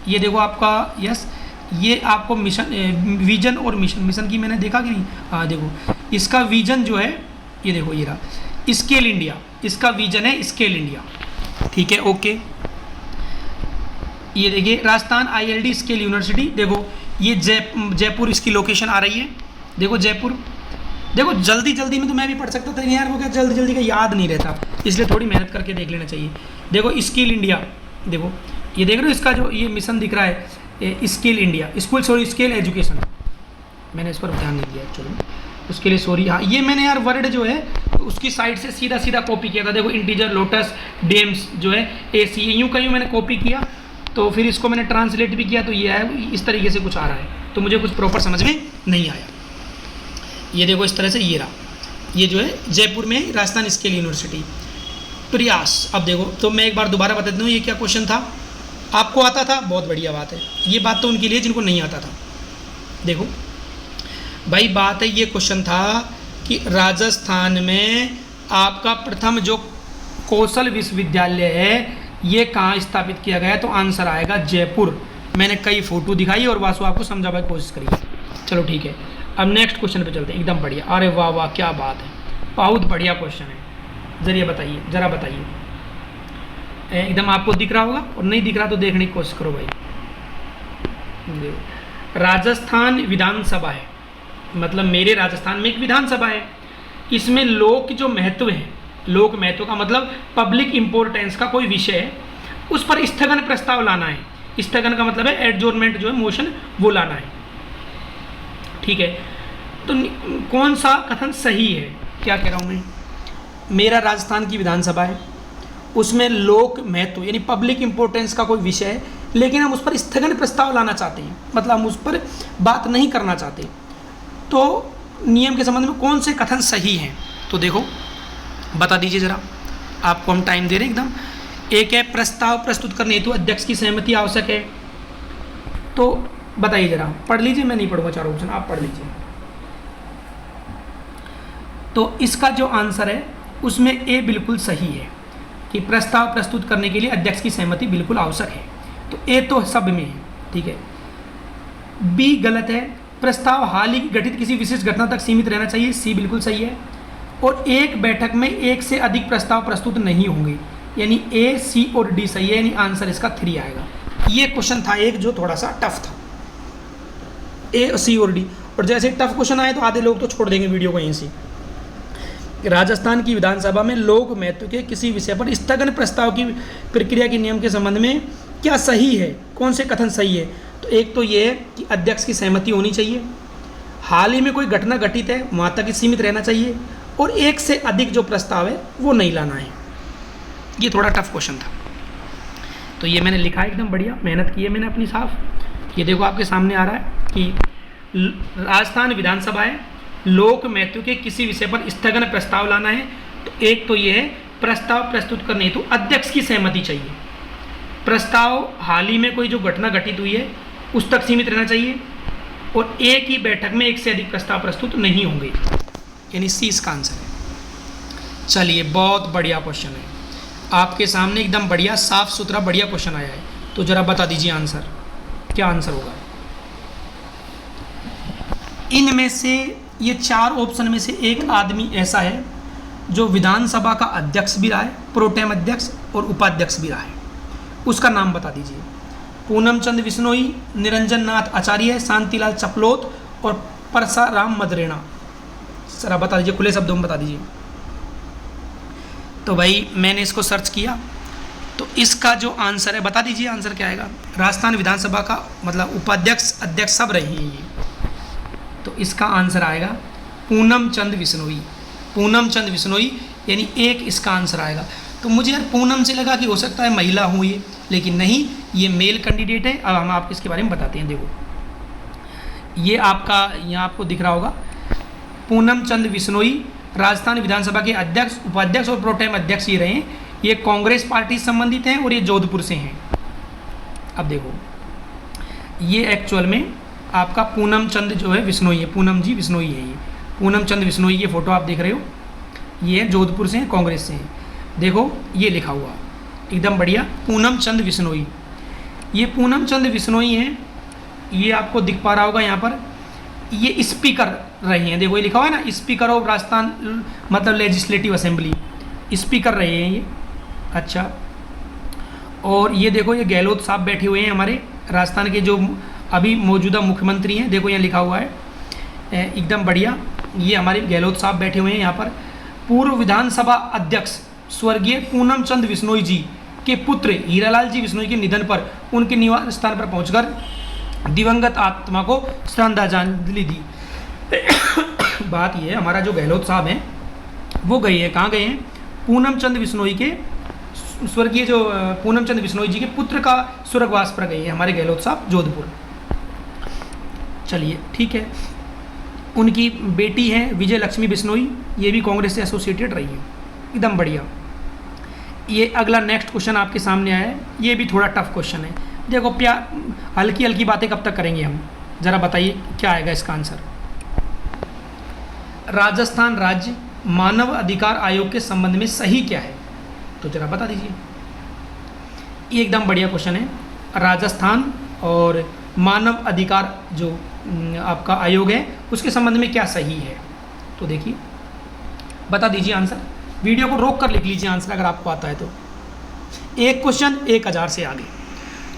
ये देखो आपका, यस, ये आपको मिशन, विजन और मिशन की मैंने देखा कि नहीं? हाँ देखो इसका विजन जो है, ये देखो ये रहा, स्केल इंडिया, इसका विजन है स्केल इंडिया। ठीक है, ओके। ये देखिए राजस्थान ILD स्केल यूनिवर्सिटी, देखो ये जयपुर इसकी लोकेशन आ रही है, देखो जयपुर। देखो जल्दी जल्दी में तो मैं भी पढ़ सकता था यार, वो क्या जल्दी जल्दी का याद नहीं रहता, इसलिए थोड़ी मेहनत करके देख लेना चाहिए। देखो स्किल इंडिया, देखो ये देख रहे हो इसका जो ये मिशन दिख रहा है, स्किल इंडिया, स्किल एजुकेशन। मैंने इस पर ध्यान नहीं दिया एक्चुअली, उसके लिए सॉरी। हाँ ये मैंने यार वर्ड जो है उसकी साइड से सीधा सीधा कॉपी किया था। देखो इंटीजर, लोटस, डेम्स जो है AC, यूँ कहीं मैंने कॉपी किया, तो फिर इसको मैंने ट्रांसलेट भी किया, तो ये है इस तरीके से कुछ आ रहा है, तो मुझे कुछ प्रॉपर समझ में नहीं आया। ये देखो इस तरह से ये रहा, ये जो है जयपुर में राजस्थान स्केल यूनिवर्सिटी, प्रयास। अब देखो तो मैं एक बार दोबारा बता दूँ ये क्या क्वेश्चन था, आपको आता था, बहुत बढ़िया बात है। ये बात तो उनके लिए जिनको नहीं आता था। देखो भाई बात है, ये क्वेश्चन था कि राजस्थान में आपका प्रथम जो कौशल विश्वविद्यालय है ये कहाँ स्थापित किया गया है, तो आंसर आएगा जयपुर। मैंने कई फोटो दिखाई और वासु आपको समझाने की कोशिश करी। चलो ठीक है, अब नेक्स्ट क्वेश्चन पे चलते हैं। एकदम बढ़िया, अरे वाह वाह क्या बात है, बहुत बढ़िया क्वेश्चन है। ज़रा बताइए, एकदम आपको दिख रहा होगा, और नहीं दिख रहा तो देखने की कोशिश करो भाई। राजस्थान विधानसभा है, मतलब मेरे राजस्थान में एक विधानसभा है। इसमें लोक जो महत्व है, लोक महत्व का मतलब पब्लिक इंपॉर्टेंस का कोई विषय है, उस पर स्थगन प्रस्ताव लाना है। स्थगन का मतलब है एडजोर्नमेंट जो है मोशन, वो लाना है। ठीक है, तो कौन सा कथन सही है? क्या कह रहा हूँ मैं, मेरा राजस्थान की विधानसभा है, उसमें लोक महत्व यानी पब्लिक इंपॉर्टेंस का कोई विषय है, लेकिन हम उस पर स्थगन प्रस्ताव लाना चाहते हैं, मतलब हम उस पर बात नहीं करना चाहते। तो नियम के संबंध में कौन से कथन सही हैं? तो देखो बता दीजिए ज़रा, आपको हम टाइम दे रहे हैं एकदम। एक है प्रस्ताव प्रस्तुत करने हेतु अध्यक्ष की सहमति आवश्यक है। तो बताइए ज़रा, पढ़ लीजिए, मैं नहीं पढ़ूंगा चारों ऑप्शन, आप पढ़ लीजिए। तो इसका जो आंसर है उसमें ए बिल्कुल सही है कि प्रस्ताव प्रस्तुत करने के लिए अध्यक्ष की सहमति बिल्कुल आवश्यक है। तो ए तो सब में है, ठीक है। बी गलत है, प्रस्ताव हाल ही गठित किसी विशेष घटना तक सीमित रहना चाहिए। सी बिल्कुल सही है। और एक बैठक में एक से अधिक प्रस्ताव प्रस्तुत नहीं होंगे, यानी ए, सी और डी सही है, यानी आंसर इसका 3 आएगा। ये क्वेश्चन था एक जो थोड़ा सा टफ था, ए, सी और डी। और जैसे टफ क्वेश्चन आए तो आधे लोग तो छोड़ देंगे वीडियो को यहीं से। राजस्थान की विधानसभा में लोक महत्व के किसी विषय पर स्थगन प्रस्ताव की प्रक्रिया के नियम के संबंध में क्या सही है, कौन से कथन सही है? तो एक तो ये है कि अध्यक्ष की सहमति होनी चाहिए, हाल ही में कोई घटना घटित है वहाँ तक ही सीमित रहना चाहिए, और एक से अधिक जो प्रस्ताव है वो नहीं लाना है। ये थोड़ा टफ क्वेश्चन था, तो ये मैंने लिखा एकदम बढ़िया, मेहनत की है मैंने अपनी साफ। ये देखो आपके सामने आ रहा है कि राजस्थान विधानसभा है, लोक महत्व के किसी विषय पर स्थगन प्रस्ताव लाना है। तो एक तो ये है प्रस्ताव प्रस्तुत करने हेतु अध्यक्ष की सहमति चाहिए, प्रस्ताव हाल ही में कोई जो घटना घटित हुई है उस तक सीमित रहना चाहिए, और एक ही बैठक में एक से अधिक प्रस्ताव प्रस्तुत नहीं होंगे, यानी सी इसका आंसर है। चलिए बहुत बढ़िया क्वेश्चन है आपके सामने, एकदम बढ़िया साफ सुथरा बढ़िया क्वेश्चन आया है। तो जरा बता दीजिए आंसर, क्या आंसर होगा? इनमें से ये 4 ऑप्शन में से एक आदमी ऐसा है जो विधानसभा का अध्यक्ष भी रहा है, प्रोटेम अध्यक्ष और उपाध्यक्ष भी रहा है, उसका नाम बता दीजिए। पूनम चंद बिश्नोई, निरंजन नाथ आचार्य, शांतिलाल चपलोत और परसाराम मदरेणा। सर बता दीजिए, खुले शब्दों में बता दीजिए। तो भाई मैंने इसको सर्च किया, तो इसका जो आंसर है बता दीजिए, आंसर क्या आएगा? राजस्थान विधानसभा का मतलब उपाध्यक्ष अध्यक्ष सब रहे हैं ये, तो इसका आंसर आएगा पूनम चंद बिश्नोई। पूनम चंद बिश्नोई यानी एक इसका आंसर आएगा। तो मुझे यार पूनम से लगा कि हो सकता है महिला हूँ ये, लेकिन नहीं, ये मेल कैंडिडेट है। अब हम आपको इसके बारे में बताते हैं। देखो ये आपका यहाँ आपको दिख रहा होगा, पूनम चंद बिश्नोई राजस्थान विधानसभा के अध्यक्ष, उपाध्यक्ष और प्रोटेम अध्यक्ष ये रहे। ये कांग्रेस पार्टी से संबंधित हैं और ये जोधपुर से हैं। अब देखो ये एक्चुअल में आपका पूनम चंद जो है बिश्नोई है, पूनम जी बिश्नोई है ये, पूनम चंद बिश्नोई। ये फोटो आप देख रहे हो, ये जोधपुर से हैं, कांग्रेस से हैं। देखो ये लिखा हुआ एकदम बढ़िया, पूनम चंद बिश्नोई। ये पूनम चंद बिश्नोई हैं, ये आपको दिख पा रहा होगा यहाँ पर। ये स्पीकर रहे हैं, देखो ये लिखा हुआ है ना, स्पीकर ऑफ राजस्थान मतलब लेजिस्लेटिव असेंबली, स्पीकर रहे हैं ये। अच्छा, और ये देखो ये गहलोत साहब बैठे हुए हैं हमारे राजस्थान के जो अभी मौजूदा मुख्यमंत्री हैं। देखो यहाँ लिखा हुआ है एकदम बढ़िया, ये हमारे गहलोत साहब बैठे हुए हैं यहाँ पर। पूर्व विधानसभा अध्यक्ष स्वर्गीय पूनम चंद बिश्नोई जी के पुत्र हीरालाल जी बिश्नोई के निधन पर उनके निवास स्थान पर पहुंचकर दिवंगत आत्मा को श्रद्धांजलि दी। बात यह है, हमारा जो गहलोत साहब हैं वो गए हैं, कहाँ गए हैं? पूनम चंद बिश्नोई के स्वर्गीय जो पूनम चंद बिश्नोई जी के पुत्र का स्वर्गवास पर गए हैं हमारे गहलोत साहब जोधपुर। चलिए ठीक है। उनकी बेटी है विजय लक्ष्मी बिश्नोई, ये भी कांग्रेस से एसोसिएटेड रही है। एकदम बढ़िया। ये अगला नेक्स्ट क्वेश्चन आपके सामने आया है, ये भी थोड़ा टफ क्वेश्चन है। देखो हल्की हल्की बातें कब तक करेंगे हम, ज़रा बताइए क्या आएगा इसका आंसर। राजस्थान राज्य मानव अधिकार आयोग के संबंध में सही क्या है? तो जरा बता दीजिए। ये एकदम बढ़िया क्वेश्चन है। राजस्थान और मानव अधिकार जो आपका आयोग है उसके संबंध में क्या सही है। तो देखिए बता दीजिए आंसर, वीडियो को रोक कर लिख लीजिए आंसर अगर आपको आता है तो। एक क्वेश्चन 1000 से आगे।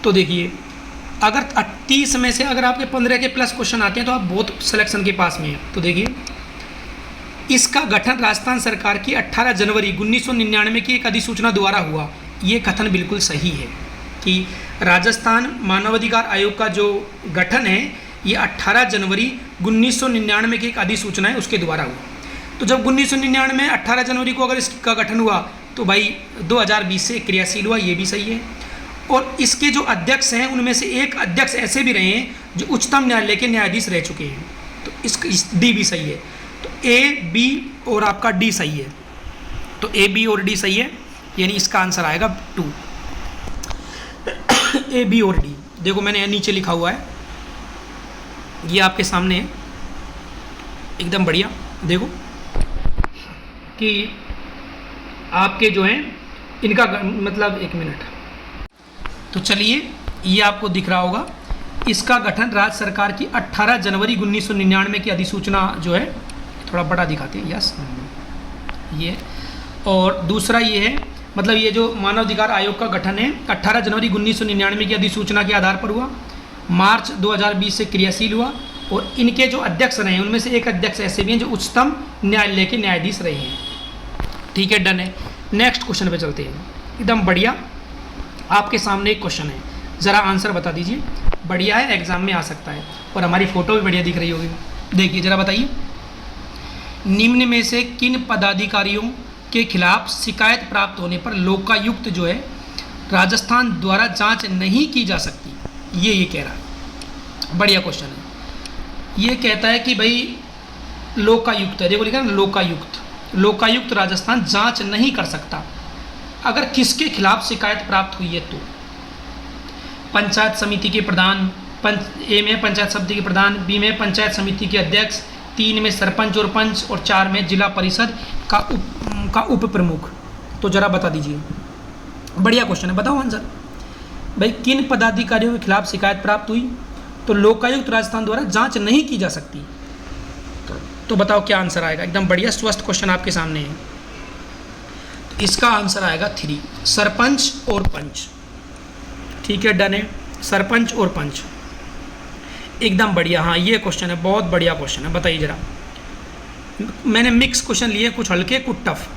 तो देखिए अगर 30 में से अगर आपके 15 के प्लस क्वेश्चन आते हैं तो आप बहुत सिलेक्शन के पास में हैं। तो देखिए इसका गठन राजस्थान सरकार की 18 जनवरी 1999 की एक अधिसूचना द्वारा हुआ। ये कथन बिल्कुल सही है कि राजस्थान मानवाधिकार आयोग का जो गठन है ये 18 जनवरी 1999 की एक अधिसूचना है उसके द्वारा हुआ। तो जब 1999 में 18 जनवरी को अगर इसका गठन हुआ तो भाई 2020 से क्रियाशील हुआ, ये भी सही है। और इसके जो अध्यक्ष हैं उनमें से एक अध्यक्ष ऐसे भी रहे हैं जो उच्चतम न्यायालय के न्यायाधीश रह चुके हैं। तो इस डी भी सही है। तो ए बी और आपका डी सही है। तो ए बी और डी सही है, यानी इसका आंसर आएगा 2। ए बी और डी देखो मैंने नीचे लिखा हुआ है, ये आपके सामने है एकदम बढ़िया। देखो कि आपके जो हैं इनका मतलब, एक मिनट, तो चलिए ये आपको दिख रहा होगा। इसका गठन राज्य सरकार की 18 जनवरी 1999 की अधिसूचना जो है, थोड़ा बड़ा दिखाते हैं, यस ये। और दूसरा ये है, मतलब ये जो मानवाधिकार आयोग का गठन है 18 जनवरी 1999 की अधिसूचना के आधार पर हुआ, मार्च 2020 से क्रियाशील हुआ। और इनके जो अध्यक्ष रहे हैं उनमें से एक अध्यक्ष ऐसे भी हैं जो उच्चतम न्यायालय के न्यायाधीश रहे हैं। ठीक है, डन है। नेक्स्ट क्वेश्चन पे चलते हैं। एकदम बढ़िया, आपके सामने एक क्वेश्चन है, ज़रा आंसर बता दीजिए। बढ़िया है, एग्जाम में आ सकता है और हमारी फ़ोटो भी बढ़िया दिख रही होगी। देखिए ज़रा बताइए, निम्न में से किन पदाधिकारियों के खिलाफ शिकायत प्राप्त होने पर लोकायुक्त जो है राजस्थान द्वारा जांच नहीं की जा सकती। ये कह रहा है, बढ़िया क्वेश्चन है। ये कहता है कि भाई लोकायुक्त है, देखो लिखा है लोकायुक्त, लोकायुक्त राजस्थान जांच नहीं कर सकता। अगर किसके खिलाफ शिकायत प्राप्त हुई है तो पंचायत समिति के प्रधान, ए में पंचायत समिति के प्रधान, बी में पंचायत समिति के अध्यक्ष, 3 में सरपंच और पंच, और 4 में जिला परिषद का उप प्रमुख। तो जरा बता दीजिए, बढ़िया क्वेश्चन है, बताओ आंसर। भाई किन पदाधिकारियों के खिलाफ शिकायत प्राप्त हुई तो लोकायुक्त राजस्थान द्वारा जांच नहीं की जा सकती। तो बताओ क्या आंसर आएगा। एकदम बढ़िया स्वस्थ क्वेश्चन आपके सामने है। इसका आंसर आएगा 3, सरपंच और पंच। ठीक है, डन है, सरपंच और पंच, एकदम बढ़िया। हाँ ये क्वेश्चन है, बहुत बढ़िया क्वेश्चन है। बताइए जरा, मैंने मिक्स क्वेश्चन लिए, कुछ हल्के कुछ टफ।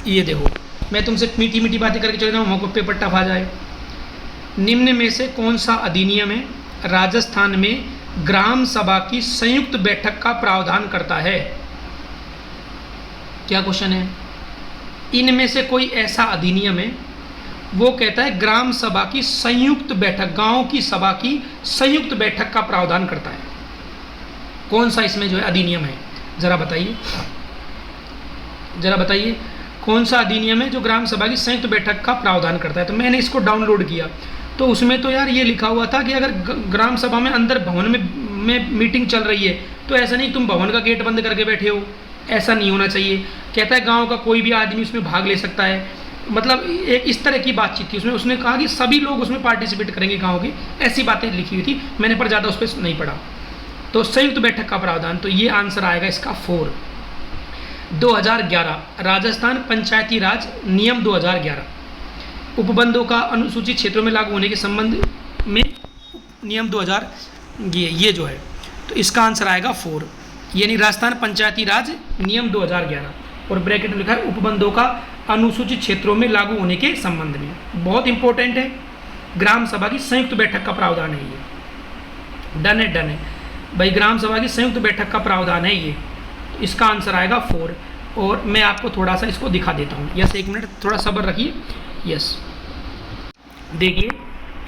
ये देखो, मैं तुमसे मीठी मीठी बातें करके चले जाऊँ, हमको पेपर टफ आ जाए। निम्न में से कौन सा अधिनियम है राजस्थान में ग्राम सभा की संयुक्त बैठक का प्रावधान करता है। क्या क्वेश्चन है, इनमें से कोई ऐसा अधिनियम है वो कहता है ग्राम सभा की संयुक्त बैठक, गांव की सभा की संयुक्त बैठक का प्रावधान करता है। कौन सा इसमें जो है अधिनियम है, जरा बताइए, जरा बताइए कौन सा अधिनियम है जो ग्राम सभा की संयुक्त बैठक का प्रावधान करता है। तो मैंने इसको डाउनलोड किया तो उसमें तो यार ये लिखा हुआ था कि अगर ग्राम सभा में अंदर भवन में मीटिंग चल रही है तो ऐसा नहीं तुम भवन का गेट बंद करके बैठे हो, ऐसा नहीं होना चाहिए। कहता है गांव का कोई भी आदमी उसमें भाग ले सकता है, मतलब एक इस तरह की बातचीत थी उसमें। उसने कहा कि सभी लोग उसमें पार्टिसिपेट करेंगे गाँव के, ऐसी बातें लिखी हुई थी। मैंने पर ज़्यादा उस पर नहीं पढ़ा। तो संयुक्त बैठक का प्रावधान, तो ये आंसर आएगा इसका 4। 2011 राजस्थान पंचायती राज नियम 2011, उपबंधों का अनुसूचित क्षेत्रों में लागू होने के संबंध में नियम 2000, ये जो है, तो इसका आंसर आएगा 4, यानी राजस्थान पंचायती राज नियम 2011। और ब्रैकेट में लिखा है उपबंधों का अनुसूचित क्षेत्रों में लागू होने के संबंध में। बहुत इंपॉर्टेंट है, ग्राम सभा की संयुक्त बैठक का प्रावधान है ये। डन है, डन है भाई, ग्राम सभा की संयुक्त बैठक का प्रावधान है ये। तो इसका आंसर आएगा 4। और मैं आपको थोड़ा सा इसको दिखा देता हूँ। यस, एक मिनट, थोड़ा सब्र रखिए। यस, देखिए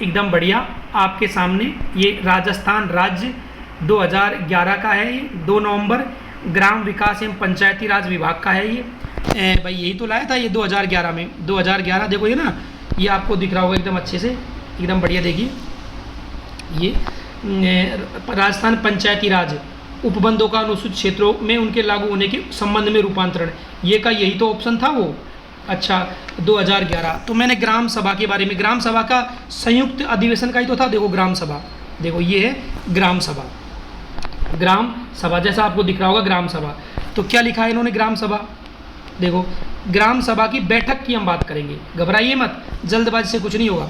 एकदम बढ़िया आपके सामने ये राजस्थान राज्य 2011 का है। ये 2 नवंबर ग्राम विकास एवं पंचायती राज विभाग का है ये। भाई यही तो लाया था ये 2011 में। 2011 देखो ये ना, ये आपको दिख रहा होगा एकदम अच्छे से, एकदम बढ़िया। देखिए ये राजस्थान पंचायती राज उपबंधों का अनुसूचित क्षेत्रों में उनके लागू होने के संबंध में रूपांतरण, ये का यही तो ऑप्शन था वो। अच्छा 2011, तो मैंने ग्राम सभा के बारे में, ग्राम सभा का संयुक्त अधिवेशन का ही तो था। देखो ग्राम सभा, देखो ये है ग्राम सभा, ग्राम सभा जैसा आपको दिख रहा होगा ग्राम सभा। तो क्या लिखा है इन्होंने ग्राम सभा, देखो ग्राम सभा की बैठक की हम बात करेंगे, घबराइए मत, जल्दबाजी से कुछ नहीं होगा।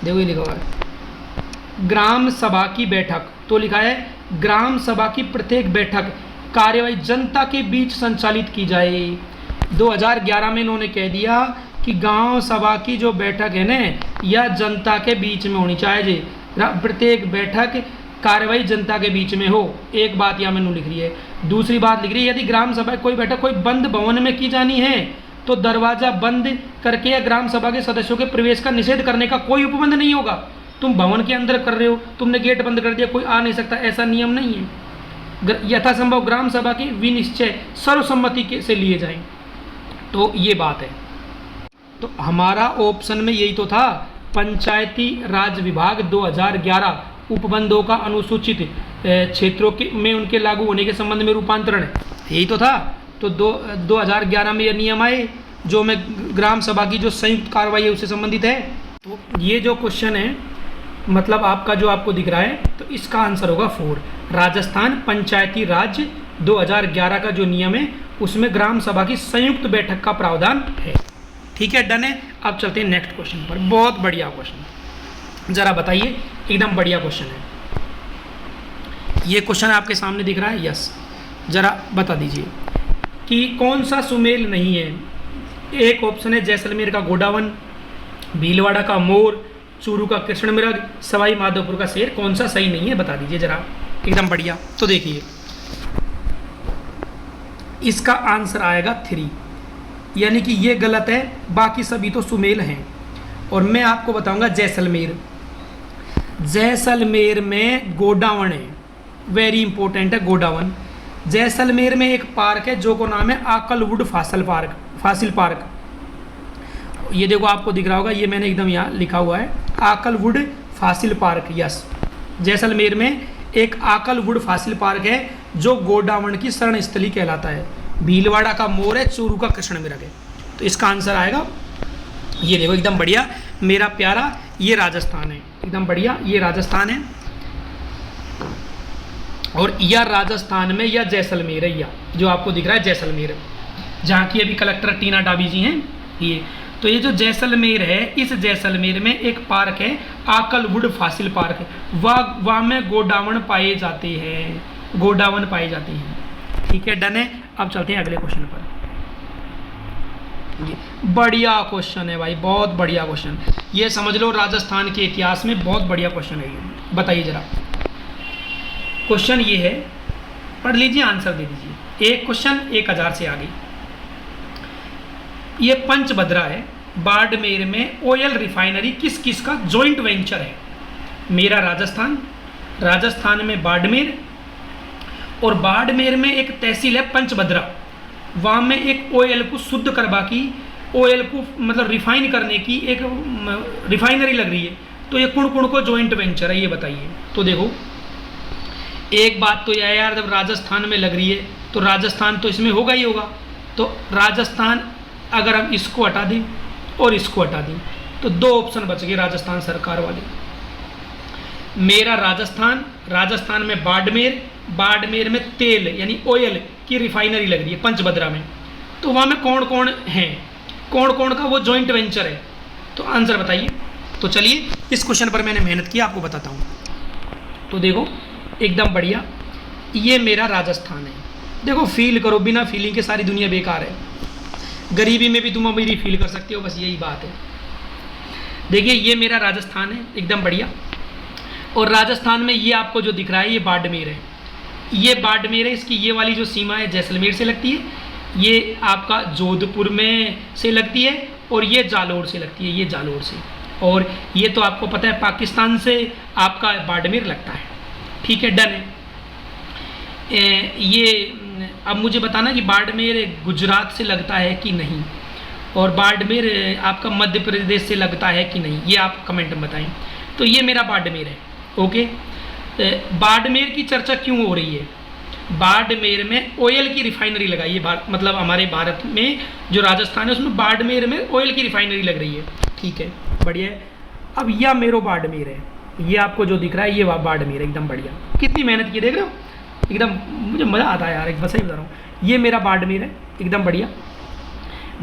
देखो ये लिखा हुआ है ग्राम सभा की बैठक, तो लिखा है ग्राम सभा की प्रत्येक बैठक कार्यवाही जनता के बीच संचालित की जाए। 2011 में इन्होंने कह दिया कि गांव सभा की जो बैठक है ना यह जनता के बीच में होनी चाहिए, प्रत्येक बैठक कार्यवाही जनता के बीच में हो। एक बात यहाँ मैंने लिख रही है। दूसरी बात लिख रही है यदि ग्राम सभा कोई बैठक कोई बंद भवन में की जानी है तो दरवाजा बंद करके या ग्राम सभा के सदस्यों के प्रवेश का निषेध करने का कोई उपबंध नहीं होगा। तुम भवन के अंदर कर रहे हो, तुमने गेट बंद कर दिया, कोई आ नहीं सकता, ऐसा नियम नहीं है। यथासंभव ग्राम सभा के विनिश्चय सर्वसम्मति से लिए जाएं, तो ये बात है। तो हमारा ऑप्शन में यही तो था, पंचायती राज विभाग 2011 उपबंधों का अनुसूचित क्षेत्रों के में उनके लागू होने के संबंध में रूपांतरण है, यही तो था। तो 2011 में ये नियम आए जो में ग्राम सभा की जो संयुक्त कार्रवाई है उससे संबंधित है। तो ये जो क्वेश्चन है मतलब आपका जो आपको दिख रहा है, तो इसका आंसर होगा 4। राजस्थान पंचायती राज 2011 का जो नियम है उसमें ग्राम सभा की संयुक्त बैठक का प्रावधान है। ठीक है, डन है। अब चलते हैं नेक्स्ट क्वेश्चन पर। बहुत बढ़िया क्वेश्चन, जरा बताइए, एकदम बढ़िया क्वेश्चन है ये। क्वेश्चन आपके सामने दिख रहा है, यस, जरा बता दीजिए कि कौन सा सुमेल नहीं है। एक ऑप्शन है जैसलमेर का गोडावन, भीलवाड़ा का मोर, चूरू का कृष्ण मृग, सवाई माधोपुर का शेर, कौन सा सही नहीं है बता दीजिए जरा, एकदम बढ़िया। तो देखिए इसका आंसर आएगा 3, यानी कि ये गलत है, बाकी सभी तो सुमेल हैं। और मैं आपको बताऊंगा जैसलमेर, जैसलमेर में गोडावन है, वेरी इंपॉर्टेंट है गोडावन। जैसलमेर में एक पार्क है जो को नाम है आकलवुड फासिल पार्क। ये देखो आपको दिख रहा होगा, ये मैंने एकदम यहाँ लिखा हुआ है आकलवुड फासिल पार्क, यस। जैसलमेर में एक आकलवुड फासिल पार्क है जो गोडावन की शरण स्थली कहलाता है। भीलवाड़ा का मोर है, चूरू का कृष्ण मृग है। तो इसका आंसर आएगा, ये देखो एकदम बढ़िया मेरा प्यारा, ये राजस्थान है, एकदम बढ़िया, ये राजस्थान है। और यह राजस्थान में यह जैसलमेर है, यह जो आपको दिख रहा है जैसलमेर, जहाँ की अभी कलेक्टर टीना डाबी जी हैं ये। तो ये जो जैसलमेर है, इस जैसलमेर में एक पार्क है आकलवुड फासिल पार्क, वहाँ में गोडावन पाए जाते हैं, गोडावन पाए जाते हैं। ठीक है, डन है। अब चलते हैं अगले क्वेश्चन पर। बढ़िया क्वेश्चन है भाई, बहुत बढ़िया क्वेश्चन, ये समझ लो राजस्थान के इतिहास में बहुत बढ़िया क्वेश्चन है ये। बताइए जरा, क्वेश्चन ये है, पढ़ लीजिए, आंसर दे दीजिए। एक क्वेश्चन 1000 से आगे। ये पंचभद्रा है, बाड़मेर में ऑयल रिफाइनरी किस किस का जॉइंट वेंचर है। मेरा राजस्थान, राजस्थान में बाड़मेर, और बाड़मेर में एक तहसील है पंचभद्रा, वहाँ में एक ऑयल को शुद्ध करवा की, ऑयल को मतलब रिफाइन करने की एक रिफाइनरी लग रही है। तो ये कुण कुण को जॉइंट वेंचर है, ये बताइए। तो देखो एक बात तो यह है यार, जब राजस्थान में लग रही है तो राजस्थान तो इसमें होगा ही होगा। तो राजस्थान अगर हम इसको हटा दें और इसको हटा दें तो 2 ऑप्शन बच गए राजस्थान सरकार वाले। मेरा राजस्थान, राजस्थान में बाड़मेर, बाड़मेर में तेल यानी ऑयल की रिफाइनरी लग रही है पंचभद्रा में। तो वहाँ में कौन कौन हैं, कौन कौन का वो जॉइंट वेंचर है, तो आंसर बताइए। तो चलिए इस क्वेश्चन पर मैंने मेहनत की, आपको बताता हूँ। तो देखो एकदम बढ़िया, ये मेरा राजस्थान है। देखो फील करो, बिना फीलिंग के सारी दुनिया बेकार है। गरीबी में भी तुम अमीरी फील कर सकते हो, बस यही बात है। देखिए ये मेरा राजस्थान है, एकदम बढ़िया। और राजस्थान में ये आपको जो दिख रहा है ये बाड़मेर है, ये बाड़मेर है। इसकी ये वाली जो सीमा है जैसलमेर से लगती है, ये आपका जोधपुर में से लगती है, और ये जालोर से लगती है, ये जालोर से। और ये तो आपको पता है पाकिस्तान से आपका बाड़मेर लगता है। ठीक है, डन है। ये अब मुझे बताना कि बाड़मेर गुजरात से लगता है कि नहीं, और बाड़मेर आपका मध्य प्रदेश से लगता है कि नहीं, ये आप कमेंट में बताएं। तो ये मेरा बाड़मेर है। ओके, बाड़मेर की चर्चा क्यों हो रही है? बाड़मेर में ऑयल की रिफाइनरी लगाई है, मतलब हमारे भारत में जो राजस्थान है उसमें बाड़मेर में ऑयल की रिफाइनरी लग रही है। ठीक है, बढ़िया है। अब यह मेरो बाड़मेर है, ये आपको जो दिख रहा है ये बाड़मेर है, एकदम बढ़िया। कितनी मेहनत की देख रहे हो, एकदम मुझे मज़ा आता है यार, एक बस ही बता रहा हूँ। ये मेरा बाड़मेर है, एकदम बढ़िया।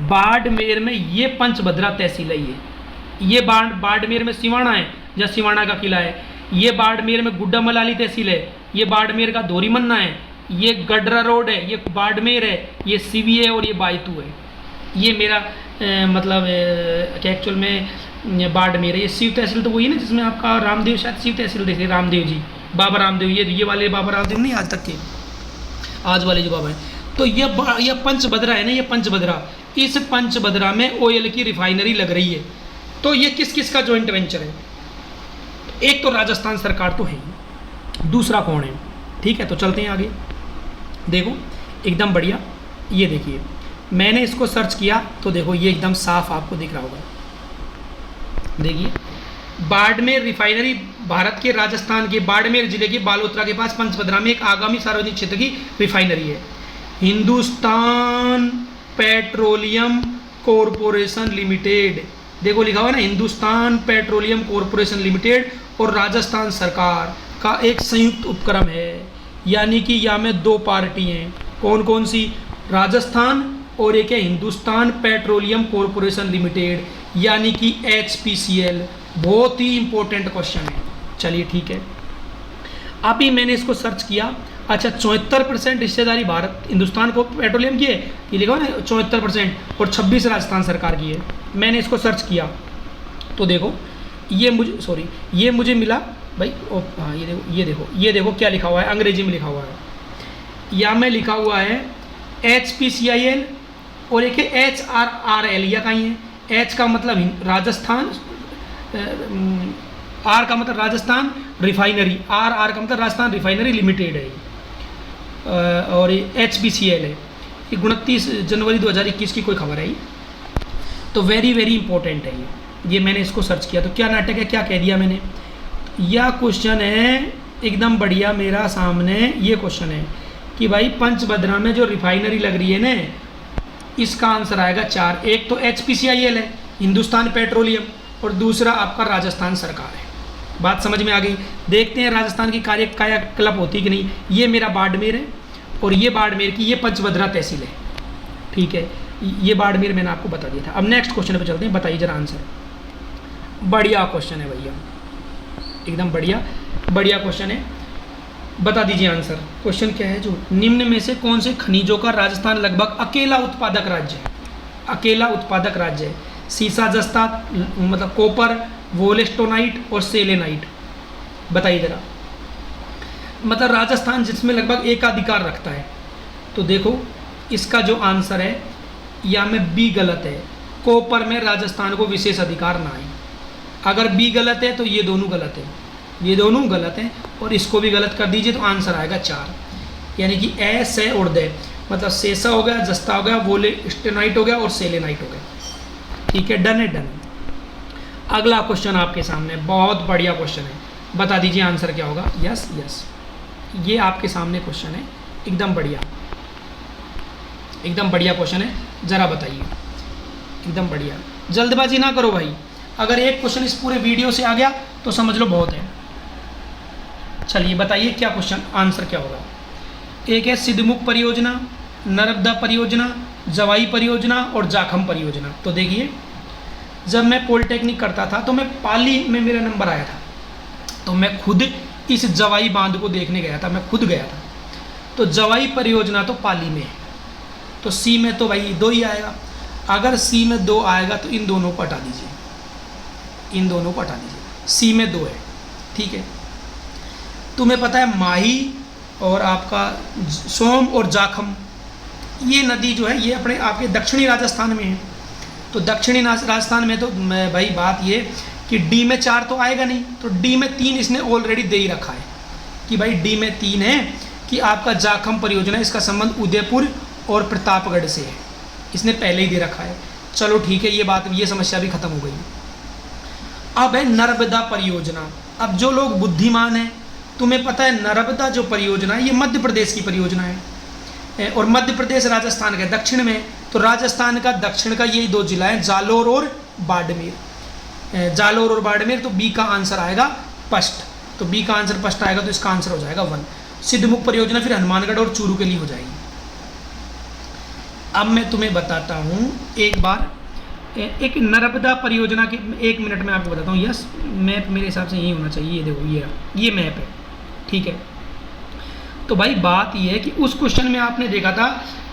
बाड़मेर में ये पंचभद्रा तहसील है, ये बाड़मेर में सिवाना है, जहाँ सिवाना का किला है। ये बाड़मेर में गुड्डा मलाली तहसील है, ये बाड़मेर का धोरीमन्ना है, ये गडरा रोड है, ये बाड़मेर है, ये सीवी है और ये बायतू है। ये मेरा मतलब क्या एक्चुअल में बाड़मेर है। ये शिव तहसील तो वही ना जिसमें आपका रामदेव, शायद शिव तहसील देखे रामदेव जी, बाबा रामदेव, ये वाले बाबा रामदेव नहीं आज तक के, आज वाले जो बाबा हैं। तो ये पंचभद्रा है ना, ये पंचभद्रा, इस पंचभद्रा में ऑयल की रिफाइनरी लग रही है। तो ये किस किस का जॉइंट वेंचर है? एक तो राजस्थान सरकार तो है ही, दूसरा कौन है? ठीक है, तो चलते हैं आगे। देखो एकदम बढ़िया, ये देखिए मैंने इसको सर्च किया तो देखो ये एकदम साफ आपको दिख रहा होगा। देखिए बाड़मेर रिफाइनरी भारत के राजस्थान के बाड़मेर जिले के बालोतरा के पास पंचभद्रा में एक आगामी सार्वजनिक क्षेत्र की रिफाइनरी है। हिंदुस्तान पेट्रोलियम कॉरपोरेशन लिमिटेड, देखो लिखा हुआ ना, हिंदुस्तान पेट्रोलियम कॉरपोरेशन लिमिटेड और राजस्थान सरकार का एक संयुक्त उपक्रम है। यानी कि यहाँ में दो पार्टी हैं, कौन कौन सी? राजस्थान और एक है हिंदुस्तान पेट्रोलियम कॉरपोरेशन लिमिटेड, यानी कि HPCL। बहुत ही इंपॉर्टेंट क्वेश्चन है। चलिए ठीक है, अभी मैंने इसको सर्च किया। अच्छा 74% हिस्सेदारी भारत हिंदुस्तान को पेट्रोलियम की है, ये लिखा ना 74%, और 26 राजस्थान सरकार की है। मैंने इसको सर्च किया तो देखो ये मुझे मिला भाई। हाँ ये देखो क्या लिखा हुआ है, अंग्रेजी में लिखा हुआ है। या में लिखा हुआ है HPCIL और एक है HRRL। या कहीं है, H का मतलब राजस्थान, R का मतलब राजस्थान रिफाइनरी, RR का मतलब राजस्थान रिफाइनरी लिमिटेड है, और ये HPCL है। ये 29 जनवरी 2021 की कोई खबर है ये, तो वेरी वेरी इंपॉर्टेंट है ये मैंने इसको सर्च किया। तो क्या नाटक है, क्या कह दिया मैंने? यह क्वेश्चन है एकदम बढ़िया मेरा सामने। ये क्वेश्चन है कि भाई पंचभद्रा में जो रिफाइनरी लग रही है ना, इसका आंसर आएगा 4। एक तो HPCIL है, हिंदुस्तान पेट्रोलियम, और दूसरा आपका राजस्थान सरकार है। बात समझ में आ गई? देखते हैं राजस्थान की कायाकल्प होती कि नहीं। ये मेरा बाड़मेर है और ये बाड़मेर की ये पंचभद्रा तहसील है। ठीक है, ये बाड़मेर मैंने आपको बता दिया था। अब नेक्स्ट क्वेश्चन पे चलते हैं, बताइए जरा आंसर। बढ़िया क्वेश्चन है भैया, एकदम बढ़िया क्वेश्चन है, बता दीजिए आंसर। क्वेश्चन क्या है? जो निम्न में से कौन से खनिजों का राजस्थान लगभग अकेला उत्पादक राज्य है? अकेला उत्पादक राज्य है। सीसा जस्ता मतलब कॉपर, वोलेस्टोनाइट और सेलेनाइट। बताइए जरा, मतलब राजस्थान जिसमें लगभग एकाधिकार रखता है। तो देखो इसका जो आंसर है या में बी गलत है, कॉपर में राजस्थान को विशेष अधिकार ना है। अगर बी गलत है तो ये दोनों गलत है, ये दोनों गलत हैं, और इसको भी गलत कर दीजिए तो आंसर आएगा 4। यानी कि ए से और दे, मतलब सेसा हो गया, जस्ता हो गया, वोलेस्टोनाइट हो गया और सेलेनाइट हो गया। ठीक है, डन है, डन। अगला क्वेश्चन आपके सामने, बहुत बढ़िया क्वेश्चन है, बता दीजिए आंसर क्या होगा। यस यस, ये आपके सामने क्वेश्चन है, एकदम बढ़िया क्वेश्चन है, ज़रा बताइए। एकदम बढ़िया, जल्दबाजी ना करो भाई। अगर एक क्वेश्चन इस पूरे वीडियो से आ गया तो समझ लो बहुत है। चलिए बताइए क्या क्वेश्चन, आंसर क्या होगा। एक है सिद्धमुख परियोजना, नर्मदा परियोजना, जवाई परियोजना और जाखम परियोजना। तो देखिए जब मैं पॉलिटेक्निक करता था तो मैं पाली में मेरा नंबर आया था, तो मैं खुद इस जवाई बांध को देखने गया था, मैं खुद गया था। तो जवाई परियोजना तो पाली में है, तो सी में तो भाई 2 ही आएगा। अगर सी में 2 आएगा तो इन दोनों को हटा दीजिए, इन दोनों को हटा दीजिए। सी में 2 है, ठीक है। तुम्हें पता है माही और आपका सोम और जाखम, ये नदी जो है ये अपने आपके दक्षिणी राजस्थान में है। तो दक्षिणी राजस्थान में तो भाई बात ये कि डी में 4 तो आएगा नहीं, तो डी में 3 इसने ऑलरेडी दे ही रखा है कि भाई डी में 3 है कि आपका जाखम परियोजना, इसका संबंध उदयपुर और प्रतापगढ़ से है, इसने पहले ही दे रखा है। चलो ठीक है, ये बात, ये समस्या भी खत्म हो गई। अब है नर्मदा परियोजना। अब जो लोग बुद्धिमान हैं तुम्हें पता है नर्मदा जो परियोजना है ये मध्य प्रदेश की परियोजना है, और मध्य प्रदेश राजस्थान के दक्षिण में, तो राजस्थान का दक्षिण का यही दो जिला है, जालोर और बाड़मेर। जालोर और बाड़मेर, तो बी का आंसर आएगा पस्ट। तो बी का आंसर पस्ट आएगा, तो इसका आंसर हो जाएगा 1। सिद्धमुख परियोजना फिर हनुमानगढ़ और चूरू के लिए हो जाएगी। अब मैं तुम्हें बताता हूँ एक बार एक नर्मदा परियोजना के, 1 मिनट में आपको बताता हूँ। यस, मैप मेरे हिसाब से यही होना चाहिए। ये देखो, ये मैप है, ठीक है। तो भाई बात ये है कि उस क्वेश्चन में आपने देखा था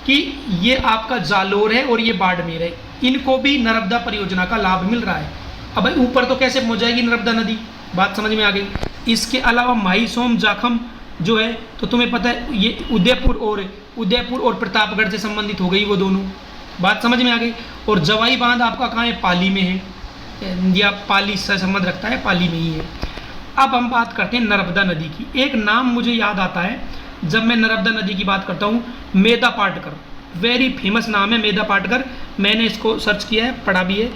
कि ये आपका जालोर है और ये बाड़मेर है, इनको भी नर्मदा परियोजना का लाभ मिल रहा है। अब भाई ऊपर तो कैसे पहुँच जाएगी नर्मदा नदी, बात समझ में आ गई। इसके अलावा माही सोम जाखम जो है, तो तुम्हें पता है ये उदयपुर और प्रतापगढ़ से संबंधित हो गई वो दोनों, बात समझ में आ गई। और जवाई बांध आपका कहाँ है, पाली में है, या पाली से संबंध रखता है, पाली में ही है। अब हम बात करते हैं नर्मदा नदी की। एक नाम मुझे याद आता है जब मैं नर्मदा नदी की बात करता हूँ, मेधा पाटकर, वेरी फेमस नाम है मेधा पाटकर। मैंने इसको सर्च किया है, पढ़ा भी है।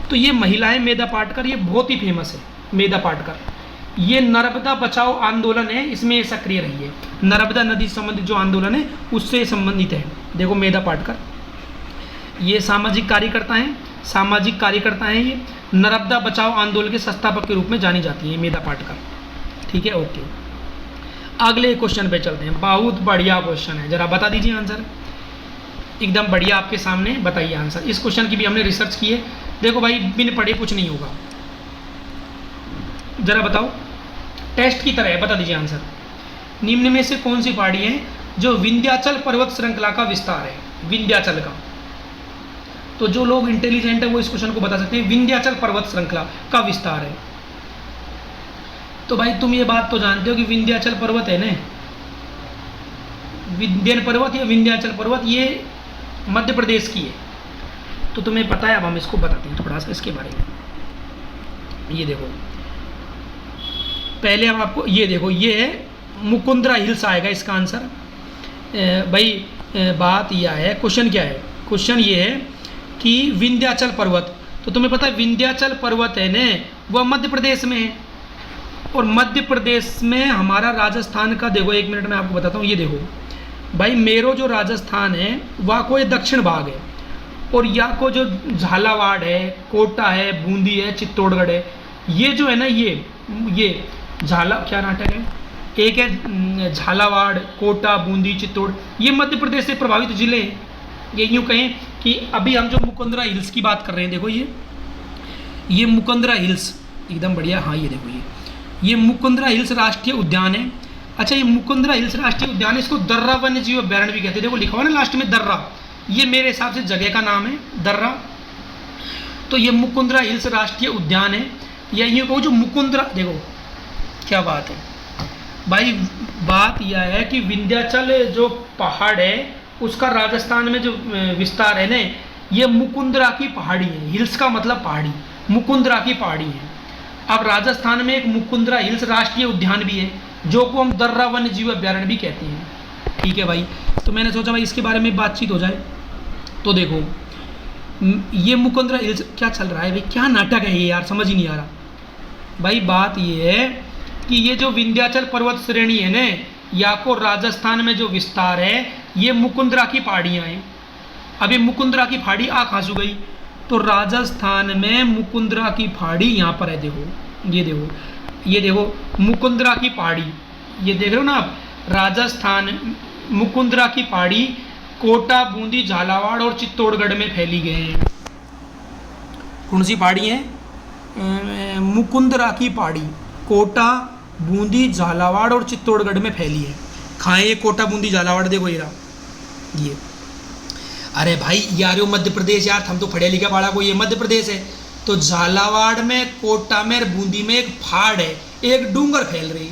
तो ये महिला है मेधा पाटकर, ये बहुत ही फेमस है मेधा पाटकर। ये नर्मदा बचाओ आंदोलन है, इसमें ये सक्रिय रही है। नर्मदा नदी से संबंधित जो आंदोलन है उससे संबंधित है। देखो मेधा पाटकर, ये सामाजिक कार्यकर्ता हैं। ये नर्मदा बचाओ आंदोलन के संस्थापक के रूप में जानी जाती है मेधा पाटकर, ठीक है। ओके, अगले क्वेश्चन पे चलते हैं। बहुत बढ़िया क्वेश्चन है, जरा बता दीजिए आंसर। एकदम बढ़िया, आपके सामने बताइए आंसर। इस क्वेश्चन की भी हमने रिसर्च की है। देखो भाई, बिन पढ़े कुछ नहीं होगा, जरा बताओ, टेस्ट की तरह है, बता दीजिए आंसर। निम्न में से कौन सी पहाड़ी है जो विंध्याचल पर्वत श्रृंखला का विस्तार है, विंध्याचल का। तो जो लोग इंटेलिजेंट है वो इस क्वेश्चन को बता सकते हैं, विंध्याचल पर्वत श्रृंखला का विस्तार है। तो भाई तुम ये बात तो जानते हो कि विंध्याचल पर्वत है ना, विंध्यन पर्वत या विंध्याचल पर्वत, ये मध्य प्रदेश की है। तो तुम्हें पता है, अब हम इसको बताते हैं थोड़ा सा इसके बारे में। ये देखो, पहले हम आपको ये देखो, ये है मुकुंदरा हिल्स आएगा इसका आंसर। भाई बात यह है, क्वेश्चन क्या है, क्वेश्चन ये है कि विंध्याचल पर्वत, तो तुम्हें पता है विंध्याचल पर्वत है ना, वह मध्य प्रदेश में है। और मध्य प्रदेश में हमारा राजस्थान का, देखो 1 मिनट में आपको बताता हूँ। ये देखो भाई, मेरो जो राजस्थान है वह को ये दक्षिण भाग है, और या को जो झालावाड़ है, कोटा है, बूंदी है, चित्तौड़गढ़ है, ये जो है ना, ये झाला क्या नाटक है, एक है झालावाड़, कोटा, बूंदी, चित्तौड़, ये मध्य प्रदेश से प्रभावित जिले हैं। ये यूँ कहें कि अभी हम जो मुकुंदरा हिल्स की बात कर रहे हैं, देखो ये मुकुंदरा हिल्स, एकदम बढ़िया। हाँ ये देखो, ये मुकुंदरा हिल्स राष्ट्रीय उद्यान है। अच्छा, ये मुकुंदरा हिल्स राष्ट्रीय उद्यान है, इसको दर्रा वन्य जीव अभ्यारण्य भी कहते हैं। देखो लिखा हुआ ना लास्ट में दर्रा, ये मेरे हिसाब से जगह का नाम है दर्रा। तो ये मुकुंदरा हिल्स राष्ट्रीय उद्यान है, या ये कहो जो मुकुंदरा, देखो क्या बात है भाई, बात यह है कि विंध्याचल जो पहाड़ है उसका राजस्थान में जो विस्तार है ना, ये मुकुंदरा की पहाड़ी है। हिल्स का मतलब पहाड़ी, मुकुंदरा की पहाड़ी है। अब राजस्थान में एक मुकुंदरा हिल्स राष्ट्रीय उद्यान भी है, जो को हम दर्रा वन्य जीव अभ्यारण्य भी कहते हैं, ठीक है भाई। तो मैंने सोचा भाई इसके बारे में बातचीत हो जाए। तो देखो ये मुकुंदरा हिल्स, क्या चल रहा है भाई, क्या नाटक है ये यार, समझ ही नहीं आ रहा भाई। बात ये है कि ये जो विंध्याचल पर्वत श्रेणी है ना, या को राजस्थान में जो विस्तार है, ये मुकुंदरा की पहाड़ियाँ हैं। अब ये मुकुंदरा की पहाड़ी आ खासू गई, तो राजस्थान में मुकुंदरा की पहाड़ी यहाँ पर है। देखो ये देखो मुकुंदरा की पहाड़ी, ये देख रहे हो ना आप, राजस्थान मुकुंदरा की पहाड़ी कोटा, बूंदी, झालावाड़ और चित्तौड़गढ़ में फैली गए हैं। कौन सी पहाड़ी है, मुकुंदरा की पहाड़ी कोटा, बूंदी, झालावाड़ और चित्तौड़गढ़ में फैली है। कहाँ है ये कोटा, बूंदी, झालावाड़, देखो ये। अरे भाई यार, यो मध्य प्रदेश यार, हम तो पढ़े लिखे पढ़ा को, ये मध्य प्रदेश है। तो झालावाड़ में, कोटा में, बूंदी में एक पहाड़ है, एक डूंगर फैल रही,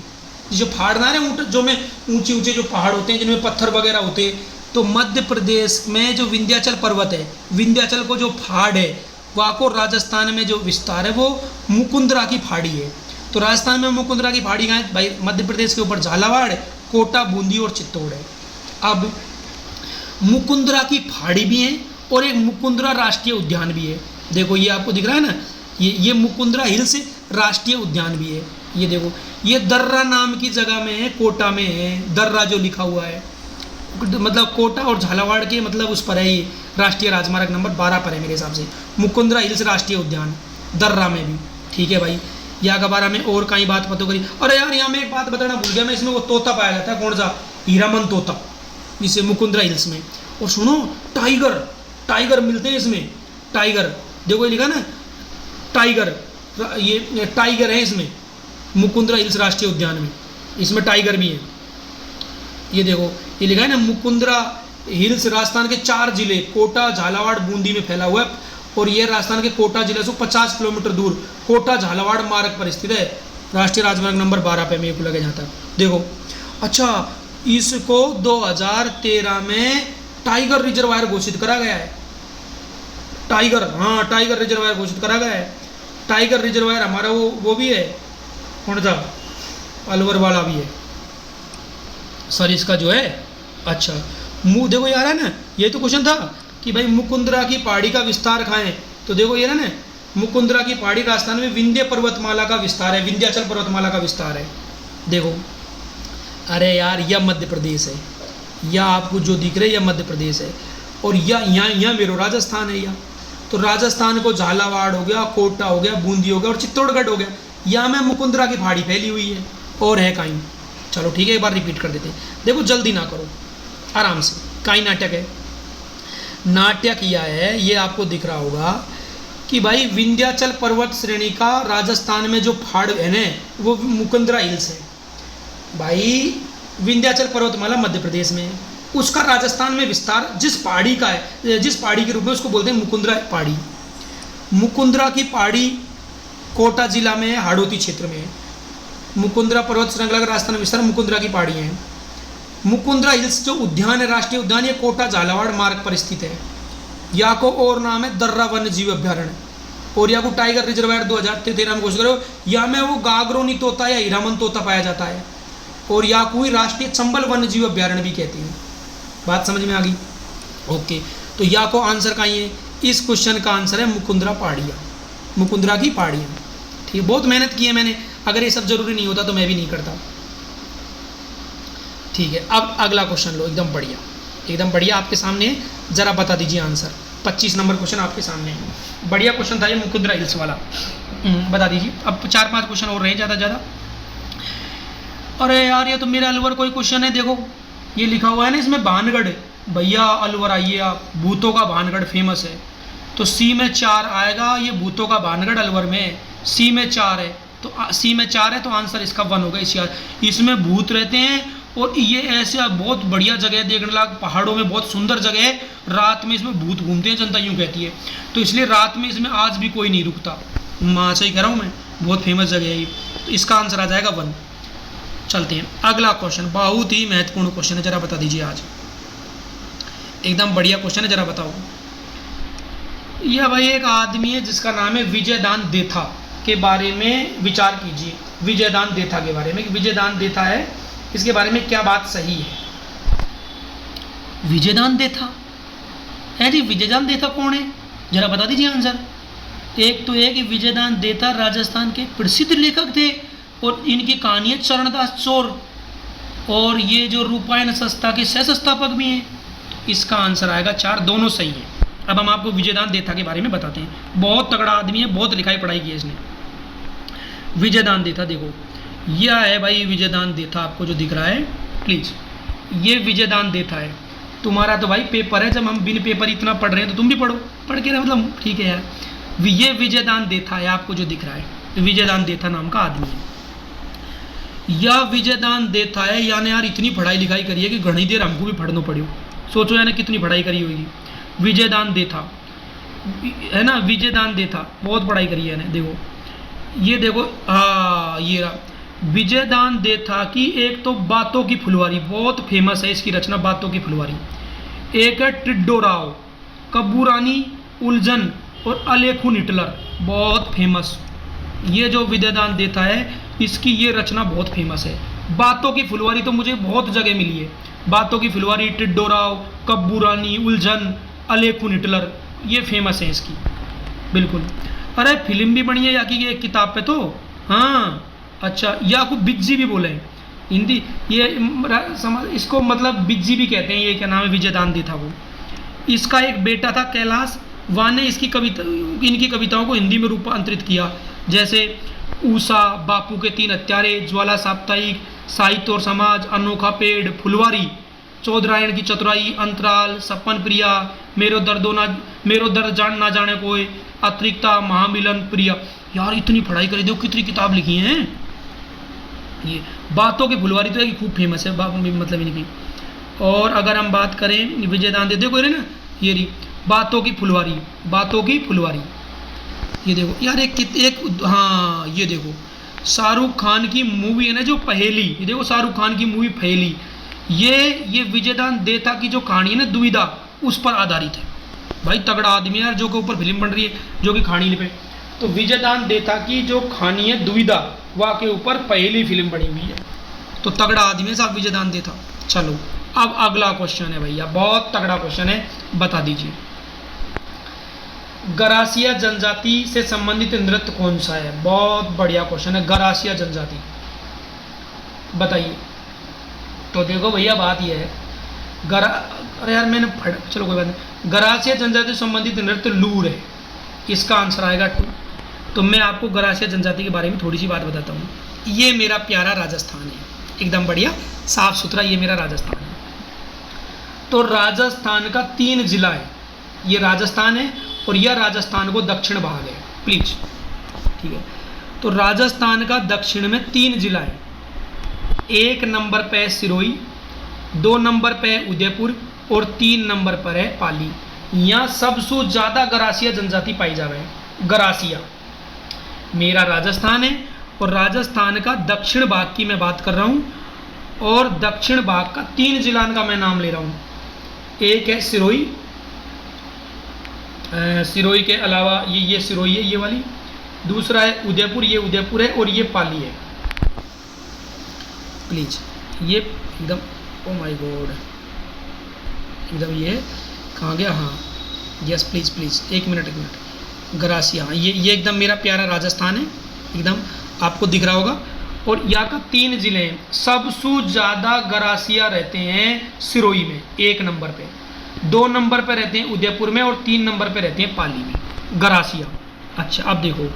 जो पहाड़ ना है, जो में ऊंचे ऊंचे जो पहाड़ होते हैं जिनमें पत्थर वगैरह होते हैं। तो मध्य प्रदेश में जो विंध्याचल पर्वत है, विंध्याचल को जो पहाड़ है, वहाँ को राजस्थान में जो विस्तार है वो मुकुंदरा की पहाड़ी है। तो राजस्थान में मुकुंदरा की पहाड़ी कहाँ है भाई, मध्य प्रदेश के ऊपर झालावाड़, कोटा, बूंदी और चित्तौड़ है। अब मुकुंदरा की पहाड़ी भी है और एक मुकुंदरा राष्ट्रीय उद्यान भी है। देखो ये आपको दिख रहा है ना, ये मुकुंदरा हिल्स राष्ट्रीय उद्यान भी है। ये देखो, ये दर्रा नाम की जगह में है, कोटा में है, दर्रा जो लिखा हुआ है, मतलब कोटा और झालावाड़ के मतलब उस पर है, ये राष्ट्रीय राजमार्ग नंबर 12 पर है मेरे हिसाब से, मुकुंदरा हिल्स राष्ट्रीय उद्यान, दर्रा में भी। ठीक है भाई, या के बारे में और कई बात पता करी। अरे यार यहाँ मैं एक बात बताना भूल गया मैं, इसमें वो तोता पाया जाता है, कौन सा, हीरामन तोता, इसे मुकुंदरा हिल्स में। और सुनो, टाइगर मिलते हैं इसमें, टाइगर देखो ये लिखा ना टाइगर, ये टाइगर है इसमें मुकुंदरा हिल्स राष्ट्रीय उद्यान में, इसमें टाइगर भी है। ये देखो ये लिखा है ना मुकुंदरा हिल्स राजस्थान के 4 जिले कोटा, झालावाड़, बूंदी में फैला हुआ है, और ये राजस्थान के कोटा जिले से 50 किलोमीटर दूर कोटा झालावाड़ मार्ग पर स्थित है, राष्ट्रीय राजमार्ग नंबर 12 पे मेरे को लगे जहाँ तक। देखो अच्छा, इसको 2013 में टाइगर रिजर्वायर घोषित करा गया है। टाइगर, हाँ टाइगर रिजर्वायर घोषित करा गया है। टाइगर रिजर्वायर हमारा वो भी है, कौन सा, अलवर वाला भी है सर इसका जो है। अच्छा देखो यार है ना, ये तो क्वेश्चन था कि भाई मुकुंदरा की पहाड़ी का विस्तार कहाँ है, तो देखो ये ना मुकुंदरा की पहाड़ी राजस्थान में विंध्य पर्वतमाला का विस्तार है, विंध्याचल पर्वतमाला का विस्तार है। देखो अरे यार यह मध्य प्रदेश है, या आपको जो दिख रहा है यह मध्य प्रदेश है, और यहाँ मेरा राजस्थान है। यह तो राजस्थान को झालावाड़ हो गया, कोटा हो गया, बूंदी हो गया और चित्तौड़गढ़ हो गया, यहाँ में मुकुंदरा की पहाड़ी फैली हुई है, और है कहीं। चलो ठीक है, एक बार रिपीट कर देते हैं। देखो जल्दी ना करो, आराम से। कहीं नाटक है, नाट्य किया है, ये आपको दिख रहा होगा कि भाई विंध्याचल पर्वत श्रेणी का राजस्थान में जो पहाड़ है ना, वो मुकुंदरा हिल्स है भाई। विंध्याचल पर्वतमाला मध्य प्रदेश में है, उसका राजस्थान में विस्तार जिस पहाड़ी का है, जिस पहाड़ी के रूप में उसको बोलते हैं मुकुंदरा पहाड़ी। मुकुंदरा की पहाड़ी कोटा जिला में है, हाड़ौती क्षेत्र में है। मुकुंदरा पर्वत श्रृंखला का राजस्थान में विस्तार मुकुंदरा की पहाड़ी है। मुकुंदरा हिल्स जो उद्यान है, राष्ट्रीय उद्यान, ये कोटा झालावाड़ मार्ग पर स्थित है। या को और नाम है दर्रा वन्य जीव अभ्यारण्य, और या को टाइगर रिजर्वायर 2013 में घोषित करो। या में वो गागरोनी तोता या हीरामन तोता पाया जाता है, और या कोई राष्ट्रीय चंबल वन्य जीव अभ्यारण्य भी कहती है। बात समझ में आ गई? ओके, तो या को आंसर का ये, इस क्वेश्चन का आंसर है मुकुंदरा पहाड़ियाँ, मुकुंदरा की पहाड़ियाँ। ठीक है, बहुत मेहनत की है मैंने, अगर ये सब जरूरी नहीं होता तो मैं भी नहीं करता। ठीक है, अब अगला क्वेश्चन लो, एकदम बढ़िया, एकदम बढ़िया आपके सामने, जरा बता दीजिए आंसर। 25 नंबर क्वेश्चन आपके सामने है, बढ़िया क्वेश्चन था ये मुकुंदरा हिल्स वाला। बता दीजिए। अब 4-5 क्वेश्चन और रहे ज़्यादा। अरे यार ये तो मेरा अलवर कोई क्वेश्चन है, देखो ये लिखा हुआ है ना इसमें भानगढ़, भैया अलवर आइए आप, भूतों का भानगढ़ फेमस है, तो सी में 4 आएगा। ये भूतों का भानगढ़ अलवर में, सी में 4 है, तो सी में 4 है तो आंसर इसका 1 होगा। इसमें भूत रहते हैं, और ये ऐसे बहुत बढ़िया जगह है, देखने लायक, पहाड़ों में बहुत सुंदर जगह है, रात में इसमें भूत घूमते हैं, जनता यूँ कहती है, तो इसलिए रात में इसमें आज भी कोई नहीं रुकता। माँ सही कह रहा हूँ मैं, बहुत फेमस जगह है ये, तो इसका आंसर आ जाएगा 1। चलते हैं अगला क्वेश्चन, बहुत ही महत्वपूर्ण क्वेश्चन है, जरा बता दीजिए आज, एकदम बढ़िया क्वेश्चन है, जरा बताओ। यह भाई एक आदमी है जिसका नाम है विजयदान देथा, के बारे में विचार कीजिए। विजयदान देथा के बारे में, विजयदान देथा है, इसके बारे में क्या बात सही है? विजयदान देथा है जी, विजयदान देथा कौन है, जरा बता दीजिए आंसर। एक तो है कि विजयदान देथा राजस्थान के प्रसिद्ध लेखक थे, और इनकी कहानी है चरणदास चोर, और ये जो रूपायन संस्था के सह संस्थापक भी हैं। इसका आंसर आएगा 4, दोनों सही है। अब हम आपको विजयदान देथा के बारे में बताते हैं, बहुत तगड़ा आदमी है, बहुत लिखाई पढ़ाई की है इसने। विजयदान देथा देखो, यह है भाई विजयदान देथा, आपको जो दिख रहा है प्लीज़, ये विजयदान देथा है। तुम्हारा तो भाई पेपर है, जब हम बिन पेपर इतना पढ़ रहे हैं तो तुम भी पढ़ो, पढ़ के मतलब ठीक है यार। ये विजयदान देथा है, आपको जो दिख रहा है, विजयदान देथा नाम का आदमी है। यह विजयदान देथा है, यानी यार इतनी पढ़ाई लिखाई करी है कि घनी देर हमको भी पढ़ना पड़ी, सोचो यानी कितनी पढ़ाई करी होगी। विजयदान देथा है ना, विजयदान देथा बहुत पढ़ाई करी है ना। देखो ये देखो, हाँ ये रहा विजयदान देथा की। एक तो बातों की फुलवारी बहुत फेमस है, इसकी रचना बातों की फुलवारी। एक है टिड्डो राव, कब्बूरानी, उलझन और अलेखू निटलर, बहुत फेमस। ये जो विजयदान देथा है, इसकी ये रचना बहुत फेमस है। बातों की फुलवारी तो मुझे बहुत जगह मिली है, बातों की फुलवारी, टिड्डो राव, कब्बूरानी, उलझन, अलेखू निटलर, ये फेमस है इसकी, बिल्कुल। अरे फिल्म भी बनी है याकी की एक किताब पे तो। हाँ अच्छा, याकूब बिज्जी भी बोले हिंदी, ये समझ इसको, मतलब बिज्जी भी कहते हैं, ये क्या नाम है, विजय दांती था वो। इसका एक बेटा था कैलाश, वहाँ ने इनकी कविताओं को हिंदी में रूपांतरित किया, जैसे ऊषा, बापू के 3 हत्यारे, ज्वाला साप्ताहिक, साहित्य और समाज, अनोखा पेड़, फुलवारी, चौधरायण की चतुराई, अंतराल, सपन प्रिया, मेरो दर्द जान ना जाने कोई, अतिरिक्ता, महामिलन, प्रिया। यार इतनी पढ़ाई करी, देखो कितनी किताब लिखी हैं। ये बातों की फुलवारी तो है, खूब फेमस है मतलब इनकी। और अगर हम बात करें विजय दांती, देखो ये ना, ये रही बातों की फुलवारी, बातों की फुलवारी। ये देखो यार एक हाँ ये देखो शाहरुख खान की मूवी है ना जो पहेली, ये देखो शाहरुख खान की मूवी पहेली, ये विजयदान देता की जो कहानी है ना दुविधा, उस पर आधारित है। भाई तगड़ा आदमी है यार, जो के ऊपर फिल्म बन रही है जो कि कहानी पे। तो विजयदान देता की जो कहानी है दुविधा, वह के ऊपर पहेली फिल्म बनी हुई है। तो तगड़ा आदमी है साहब विजयदान देता। चलो अब अगला क्वेश्चन है भैया, बहुत तगड़ा क्वेश्चन है, बता दीजिए गरासिया जनजाति से संबंधित नृत्य कौन सा है। बहुत बढ़िया क्वेश्चन है, गरासिया जनजाति, बताइए। तो देखो भैया बात यह है, अरे यार मैंने चलो कोई बात नहीं, गरासिया जनजाति से संबंधित नृत्य लूर है, इसका आंसर आएगा 2। तो मैं आपको गरासिया जनजाति के बारे में थोड़ी सी बात बताता हूँ। ये मेरा प्यारा राजस्थान है, एकदम बढ़िया साफ सुथरा, ये मेरा राजस्थान है। तो राजस्थान का 3 जिला है, ये राजस्थान है और यह राजस्थान को दक्षिण भाग है, प्लीज ठीक है। तो राजस्थान का दक्षिण में 3 जिला है, 1 नंबर पे सिरोही, 2 नंबर पे उदयपुर और 3 नंबर पर है पाली। यहाँ सबसे ज़्यादा गरासिया जनजाति पाई जा रही है। गरासिया मेरा राजस्थान है और राजस्थान का दक्षिण भाग की मैं बात कर रहा हूँ, और दक्षिण भाग का 3 जिला का मैं नाम ले रहा हूँ। एक है सिरोही, सिरोही के अलावा ये सिरोही है ये वाली, दूसरा है उदयपुर, ये उदयपुर है, और ये पाली है। प्लीज ये एकदम, ओ माय गॉड, एकदम ये कहाँ गया, हाँ यस प्लीज प्लीज, एक मिनट गरासिया, ये एकदम मेरा प्यारा राजस्थान है, एकदम आपको दिख रहा होगा। और यहाँ का 3 जिले हैं, सबसे ज़्यादा गरासिया रहते हैं सिरोही में 1 नंबर पे, 2 नंबर पे रहते हैं उदयपुर में, और 3 नंबर पे रहते हैं पाली में गरासिया। अच्छा अब देखो,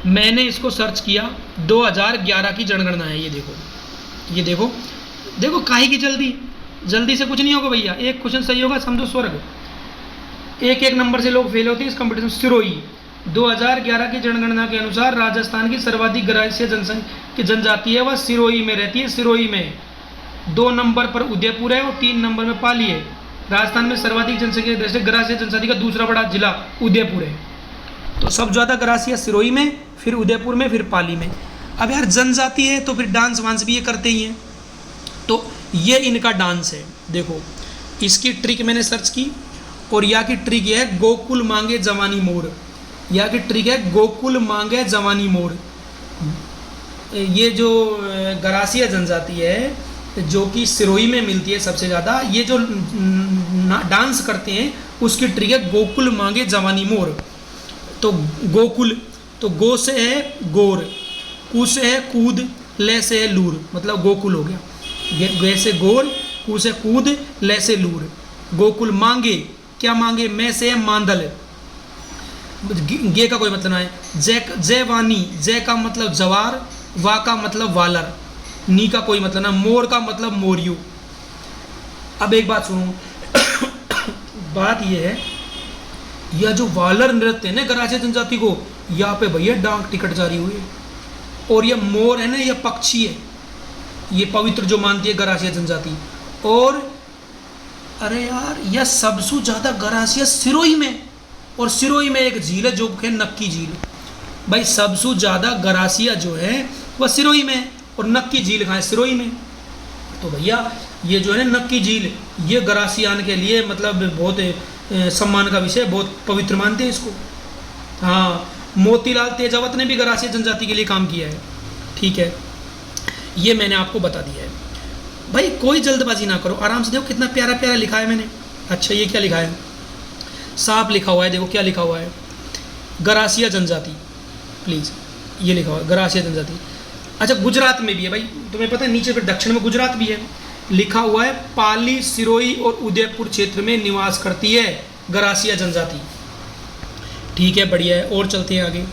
मैंने इसको सर्च किया, 2011 की जनगणना है, ये देखो देखो काहे की जल्दी से कुछ नहीं होगा भैया, एक क्वेश्चन सही होगा समझो स्वर्ग। 1 नंबर से लोग फेल होते हैं इस कंपटीशन। सिरोही 2011 की जनगणना के अनुसार राजस्थान की सर्वाधिक गरासिया जनसंख्या की जनजाति है, वह सिरोही में रहती है। सिरोही में 2 नंबर पर उदयपुर है और 3 नंबर में पाली है। राजस्थान में सर्वाधिक जनसंख्या की दृष्टि से गरासिया जनजाति का दूसरा बड़ा जिला उदयपुर है। तो सब ज़्यादा गरासिया सिरोही में, फिर उदयपुर में, फिर पाली में। अब यार जनजाति है तो फिर डांस वांस भी ये करते ही हैं, तो ये इनका डांस है। देखो इसकी ट्रिक मैंने सर्च की, और यहाँ की ट्रिक ये है गोकुल मांगे जवानी मोर, यहाँ की ट्रिक है गोकुल मांगे जवानी मोर। ये जो गरासिया जनजाति है जो कि सिरोही में मिलती है सबसे ज़्यादा, ये जो डांस करते हैं उसकी ट्रिक है गोकुल मांगे जवानी मोर। तो गोकुल, तो गो से है गोर, कू से है कूद, ले से है लूर, मतलब गोकुल हो गया। गे से गोर, कू से कूद, ले से लूर। गोकुल मांगे, क्या मांगे, मैं से है मांदल, गे का कोई मतलब ना है। जय वानी, जय का मतलब जवार, वा का मतलब वालर, नी का कोई मतलब ना, मोर का मतलब मोरियो। अब एक बात सुनो बात यह है, यह जो वालर नृत्य है ना गरासिया जनजाति को, यहाँ पे भैया डाक टिकट जारी हुई है। और यह मोर है ना, यह पक्षी है, ये पवित्र जो मानती है गरासिया जनजाति। और अरे यार यह सबसे ज़्यादा गरासिया सिरोही में, और सिरोही में एक झील है जो है नक्की झील। भाई सबसे ज़्यादा गरासिया जो है वह सिरोही में, और नक्की झील कहाँ है, सिरोही में। तो भैया ये जो है ना नक्की झील, ये गरासियान के लिए मतलब बहुत सम्मान का विषय, बहुत पवित्र मानते हैं इसको। हाँ, मोतीलाल तेजावत ने भी गरासिया जनजाति के लिए काम किया है, ठीक है, ये मैंने आपको बता दिया है। भाई कोई जल्दबाजी ना करो, आराम से देखो कितना प्यारा प्यारा लिखा है मैंने। अच्छा ये क्या लिखा है, साफ लिखा हुआ है, देखो क्या लिखा हुआ है, गरासिया जनजाति, प्लीज़ ये लिखा हुआ है गरासिया जनजाति। अच्छा गुजरात में भी है भाई, तुम्हें पता है नीचे पे दक्षिण में गुजरात भी है, लिखा हुआ है पाली, सिरोही और उदयपुर क्षेत्र में निवास करती है गरासिया जनजाति। ठीक है, बढ़िया है, और चलते हैं आगे।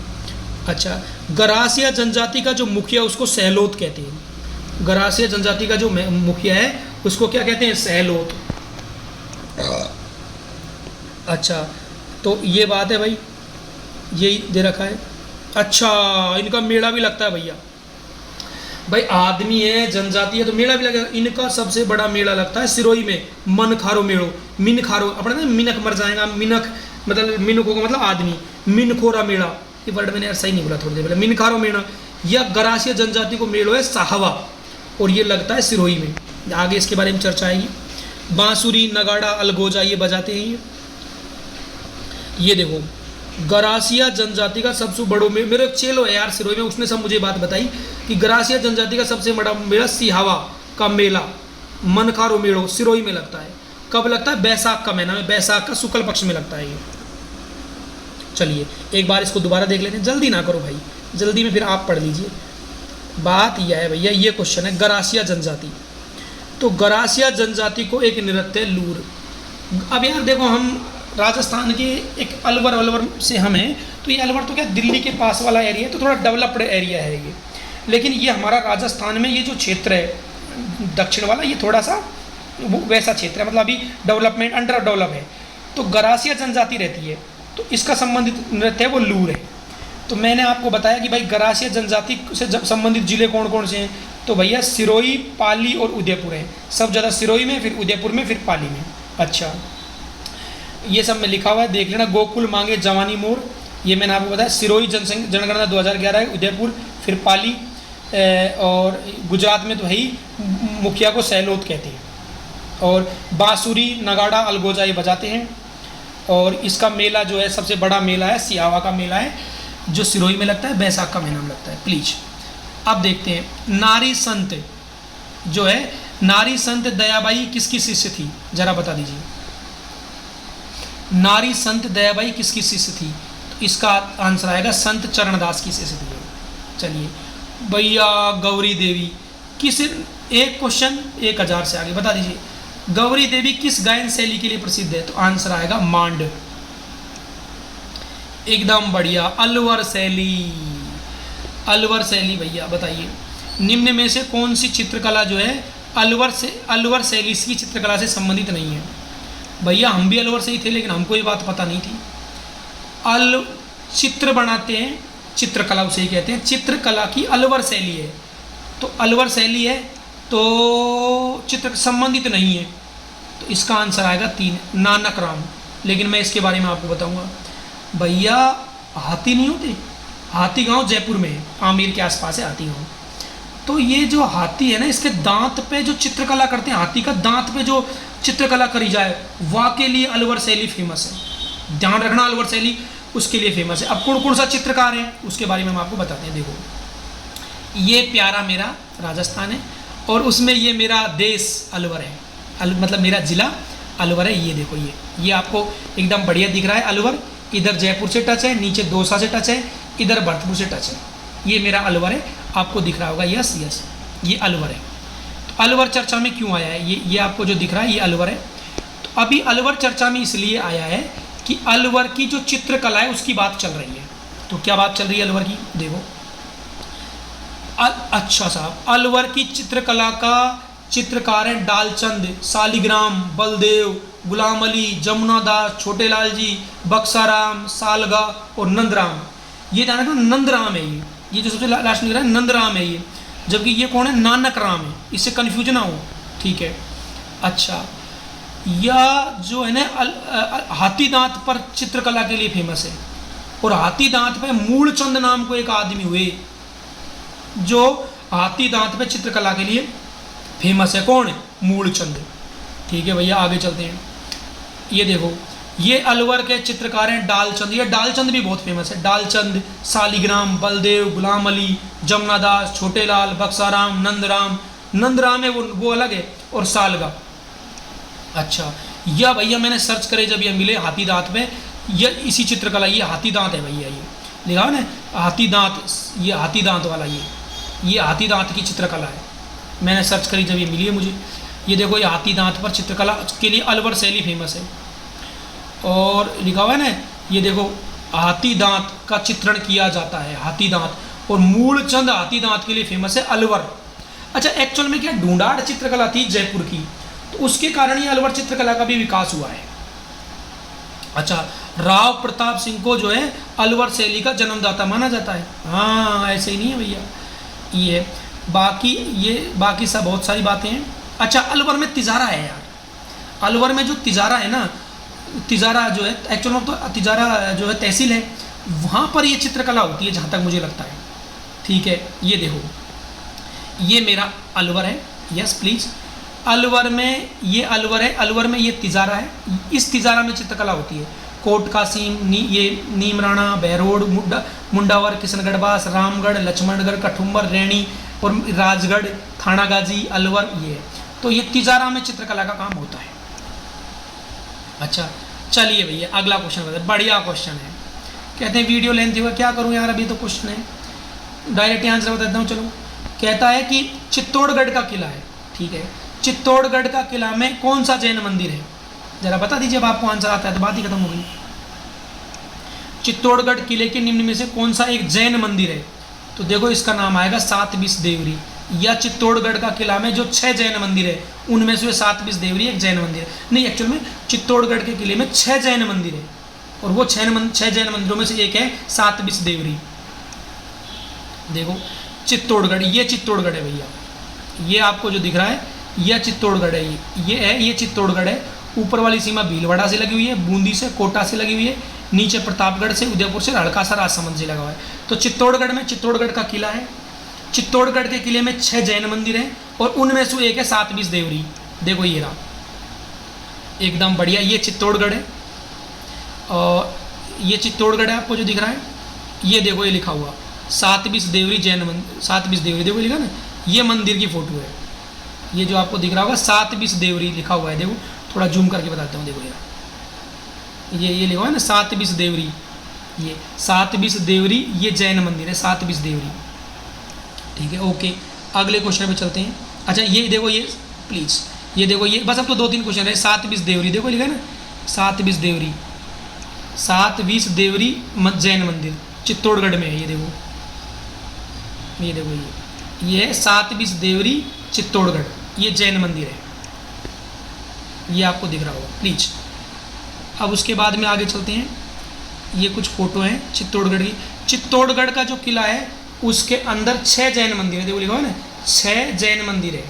अच्छा, गरासिया जनजाति का जो मुखिया उसको सहलोत कहते हैं। गरासिया जनजाति का जो मुखिया है उसको क्या कहते हैं? सहलोत। अच्छा, तो ये बात है भाई, यही दे रखा है। अच्छा, इनका मेला भी लगता है भैया। भाई आदमी है, जनजाति है, तो मेला भी लगेगा। इनका सबसे बड़ा मेला लगता है सिरोही में, मन खारो मेड़ो, मिन खारो, अपना ना मिनख मर जाएगा, मिनख मतलब मिनखों का मतलब आदमी, मिनखोरा मेला, ये वर्ड मैंने यार सही नहीं बोला थोड़ी देर पहले, मिनखारो मेला। या गरासिया जनजाति को मेलो है साहवा, और ये लगता है सिरोही में। आगे इसके बारे में चर्चा आएगी। बांसुरी, नगाड़ा, अलगोजा ये बजाते हैं। ये देखो गरासिया जनजाति का सबसे बड़ो मेरे चेलो है यार सिरोही में, उसने सब मुझे बात बताई कि गरासिया जनजाति का सबसे बड़ा मेला सिहावा का मेला, मनखारो मेड़ो सिरोही में लगता है। कब लगता है? बैसाख का महीना में, बैसाख का शुक्ल पक्ष में लगता है ये। चलिए एक बार इसको दोबारा देख लेते हैं, जल्दी ना करो भाई, जल्दी में फिर आप पढ़ लीजिए। बात यह है भैया, ये क्वेश्चन है गरासिया जनजाति। तो गरासिया जनजाति को एक नृत्य है लूर। अब यार देखो, हम राजस्थान के एक अलवर से हम हैं, तो ये अलवर तो क्या दिल्ली के पास वाला एरिया है, तो थोड़ा डेवलप्ड एरिया है ये। लेकिन ये हमारा राजस्थान में ये जो क्षेत्र है दक्षिण वाला, ये थोड़ा सा वैसा क्षेत्र है, मतलब अभी डेवलपमेंट अंडर डेवलप है। तो गरासिया जनजाति रहती है, तो इसका संबंधित नृत्य है वो लूर है। तो मैंने आपको बताया कि भाई गरासिया जनजाति से संबंधित जिले कौन कौन से हैं, तो भैया सिरोही, पाली और उदयपुर हैं। सब ज़्यादा सिरोही में, फिर उदयपुर में, फिर पाली में। अच्छा, ये सब में लिखा हुआ है, देख लेना। गोकुल मांगे जवानी मोर, ये मैंने आपको बताया। सिरोही जनगणना 2011 है, उदयपुर, फिर पाली, और गुजरात में तो है ही, मुखिया को सहलोत कहते हैं। और बांसुरी, नगाड़ा, अलगोजा ये बजाते हैं। और इसका मेला जो है सबसे बड़ा मेला है सिहावा का मेला है, जो सिरोही में लगता है, बैसाख का महीना में लगता है। प्लीज अब देखते हैं नारी संत जो है, नारी संत दयाबाई किसकी शिष्य थी, जरा बता दीजिए। नारी संत दयाबाई किसकी शिष्य थी? तो इसका आंसर आएगा संत चरणदास की शिष्य थी। चलिए भैया गौरी देवी किस, एक क्वेश्चन 1000 से आगे, बता दीजिए गौरी देवी किस गायन शैली के लिए प्रसिद्ध है? तो आंसर आएगा मांड। एकदम बढ़िया, अलवर शैली। अलवर शैली भैया बताइए, निम्न में से कौन सी चित्रकला जो है अलवर शैली की चित्रकला से संबंधित नहीं है? भैया हम भी अलवर से ही थे, लेकिन हमको ये बात पता नहीं थी। चित्र बनाते हैं, चित्रकला उसे ही कहते हैं, चित्रकला की अलवर शैली है। तो अलवर शैली है तो चित्र संबंधित नहीं है, तो इसका आंसर आएगा 3, नानक राम। लेकिन मैं इसके बारे में आपको बताऊंगा। भैया हाथी नहीं होते, हाथी गांव जयपुर में है, आमेर के आसपास है हाथी गांव। तो ये जो हाथी है ना, इसके दांत पे जो चित्रकला करते हैं, हाथी का दांत पे जो चित्रकला करी जाए, वाके लिए अलवर शैली फेमस है। ध्यान रखना, अलवर शैली उसके लिए फेमस है। अब कौन कौन सा चित्रकार है उसके बारे में हम आपको बताते हैं। देखो, ये प्यारा मेरा राजस्थान है, और उसमें ये मेरा देश अलवर है, मतलब मेरा जिला अलवर है। ये देखो, ये आपको एकदम बढ़िया दिख रहा है अलवर। इधर जयपुर से टच है, नीचे दौसा से टच है, इधर भरतपुर से टच है। ये मेरा अलवर है, आपको दिख रहा होगा। यस यस, ये अलवर है। तो अलवर चर्चा में क्यों आया है? ये आपको जो दिख रहा है ये अलवर है। तो अभी अलवर चर्चा में इसलिए आया है कि अलवर की जो चित्रकला है उसकी बात चल रही है। तो क्या बात चल रही है अलवर की? देखो, अच्छा साहब, अलवर की चित्रकला का चित्रकार है डालचंद, सालिग्राम, बलदेव, गुलाम अली, जमुना दास, छोटे लाल जी, बक्साराम, सालगा और नंदराम। ये ध्यान रखना, नंदराम है ये जो सबसे लास्ट में लिख रहा है नंदराम है ये, जबकि ये कौन है? नानक राम है। इससे कन्फ्यूज ना हो, ठीक है। अच्छा, यह जो है ना हाथी दांत पर चित्रकला के लिए फेमस है, और हाथी दांत पे मूलचंद नाम को एक आदमी हुए जो हाथी दांत पे चित्रकला के लिए फेमस है। कौन है? मूलचंद। ठीक है भैया, आगे चलते हैं। ये देखो, ये अलवर के चित्रकार हैं डालचंद। ये डालचंद भी बहुत फेमस है। डालचंद, सालिग्राम, बलदेव, गुलाम अली, जमुना दास, छोटे लाल, बक्साराम, नंदराम। नंदराम है वो अलग है, और सालगा। अच्छा, यह भैया मैंने सर्च करे जब ये मिले हाथी दांत पे, ये इसी चित्रकला, ये हाथी दांत है भैया, ये लिखा है ना हाथी दांत, ये हाथी दांत वाला, ये हाथी दांत की चित्रकला है। मैंने सर्च करी जब ये मिली है मुझे। ये देखो ये हाथी दांत पर चित्रकला के लिए अलवर शैली फेमस है। और लिखा हुआ है ना, ये देखो हाथी दांत का चित्रण किया जाता है, हाथी दांत। और मूलचंद हाथी दांत के लिए फेमस है अलवर। अच्छा, एक्चुअल में क्या ढूंढाड़ चित्रकला थी जयपुर की, तो उसके कारण ये अलवर चित्रकला का भी विकास हुआ है। अच्छा, राव प्रताप सिंह को जो है अलवर शैली का जन्मदाता माना जाता है। हाँ, ऐसे ही नहीं है भैया, ये बाकी सब बहुत सारी बातें हैं। अच्छा, अलवर में तिजारा है यार, अलवर में जो तिजारा है ना, तिजारा जो है एक्चुअल में तो तिजारा जो है तहसील है, वहाँ पर ये चित्रकला होती है जहाँ तक मुझे लगता है। ठीक है, ये देखो ये मेरा अलवर है, यस प्लीज़। अलवर में ये अलवर है, अलवर में ये तिजारा है, इस तिजारा में चित्रकला होती है। कोट कासिम, ये नीमराणा, बहरोड, मुंडावर, किशनगढ़, रामगढ़, लक्ष्मणगढ़, कठुम्बर, रैणी और राजगढ़, थानागाजी, अलवर, ये तो ये तिजारा में चित्रकला का काम होता है। अच्छा, चलिए भैया अगला क्वेश्चन बताए, बढ़िया क्वेश्चन है। कहते हैं वीडियो लेंथ हुआ, क्या करूं यार, अभी तो क्वेश्चन है, डायरेक्ट आंसर बता देता हूँ। चलो, कहता है कि चित्तौड़गढ़ का किला है। ठीक है, चित्तौड़गढ़ का किला में कौन सा जैन मंदिर है, जरा बता दीजिए। अब आपको आंसर आता है तो बात ही खत्म हो गई। चित्तौड़गढ़ किले के निम्न में से कौन सा एक जैन मंदिर है, तो देखो इसका नाम आएगा सात बिस देवरी। या चित्तौड़गढ़ का किला में जो 6 जैन मंदिर है उनमें से सात बिस देवरी एक जैन मंदिर है। नहीं, एक्चुअल में चित्तौड़गढ़ के किले में 6 जैन मंदिर है और वो 6 जैन मंदिरों में से एक है सात बिस देवरी। देखो चित्तौड़गढ़, ये चित्तौड़गढ़ है भैया, ये आपको जो दिख रहा है यह चित्तौड़गढ़ है, ये चित्तौड़गढ़ है। ऊपर वाली सीमा भीलवाड़ा से लगी हुई है, बूंदी से, कोटा से लगी हुई है, नीचे प्रतापगढ़ से, उदयपुर से, हड़का सा राजसमंद से लगा हुआ है। तो चित्तौड़गढ़ में चित्तौड़गढ़ का किला है। चित्तौड़गढ़ के किले में 6 जैन मंदिर हैं और उनमें से एक है सात बिस देवरी। देखो ये रहा, एकदम बढ़िया, ये चित्तौड़गढ़ है और ये चित्तौड़गढ़ है आपको जो दिख रहा है। ये देखो ये लिखा हुआ सात बिस देवरी जैन मंदिर, सात बिस देवरी देखो लिखा ना, ये मंदिर की फोटो है। ये जो आपको दिख रहा होगा सात बिस देवरी लिखा हुआ है, देखो थोड़ा जूम करके बताता हूँ। देखो यार, ये लिखा हुआ है ना सात बिस देवरी, ये सात बिस देवरी, ये जैन मंदिर है सात बिस देवरी। ठीक है, ओके, अगले क्वेश्चन पे चलते हैं। अच्छा, ये देखो, ये प्लीज़ ये देखो, ये बस अब तो 2-3 क्वेश्चन है। सात बिस देवरी देखो लिखा है ना, सात बिस देवरी, सात बिस देवरी जैन मंदिर चित्तौड़गढ़ में है। ये देखो, ये देखो, ये है सात बिस देवरी चित्तौड़गढ़, ये जैन मंदिर है, ये आपको दिख रहा होगा प्लीज। अब उसके बाद में आगे चलते हैं। ये कुछ फोटो हैं चित्तौड़गढ़ की। चित्तौड़गढ़ का जो किला है उसके अंदर 6 जैन मंदिर है, देखो लिखा है ना 6 जैन मंदिर है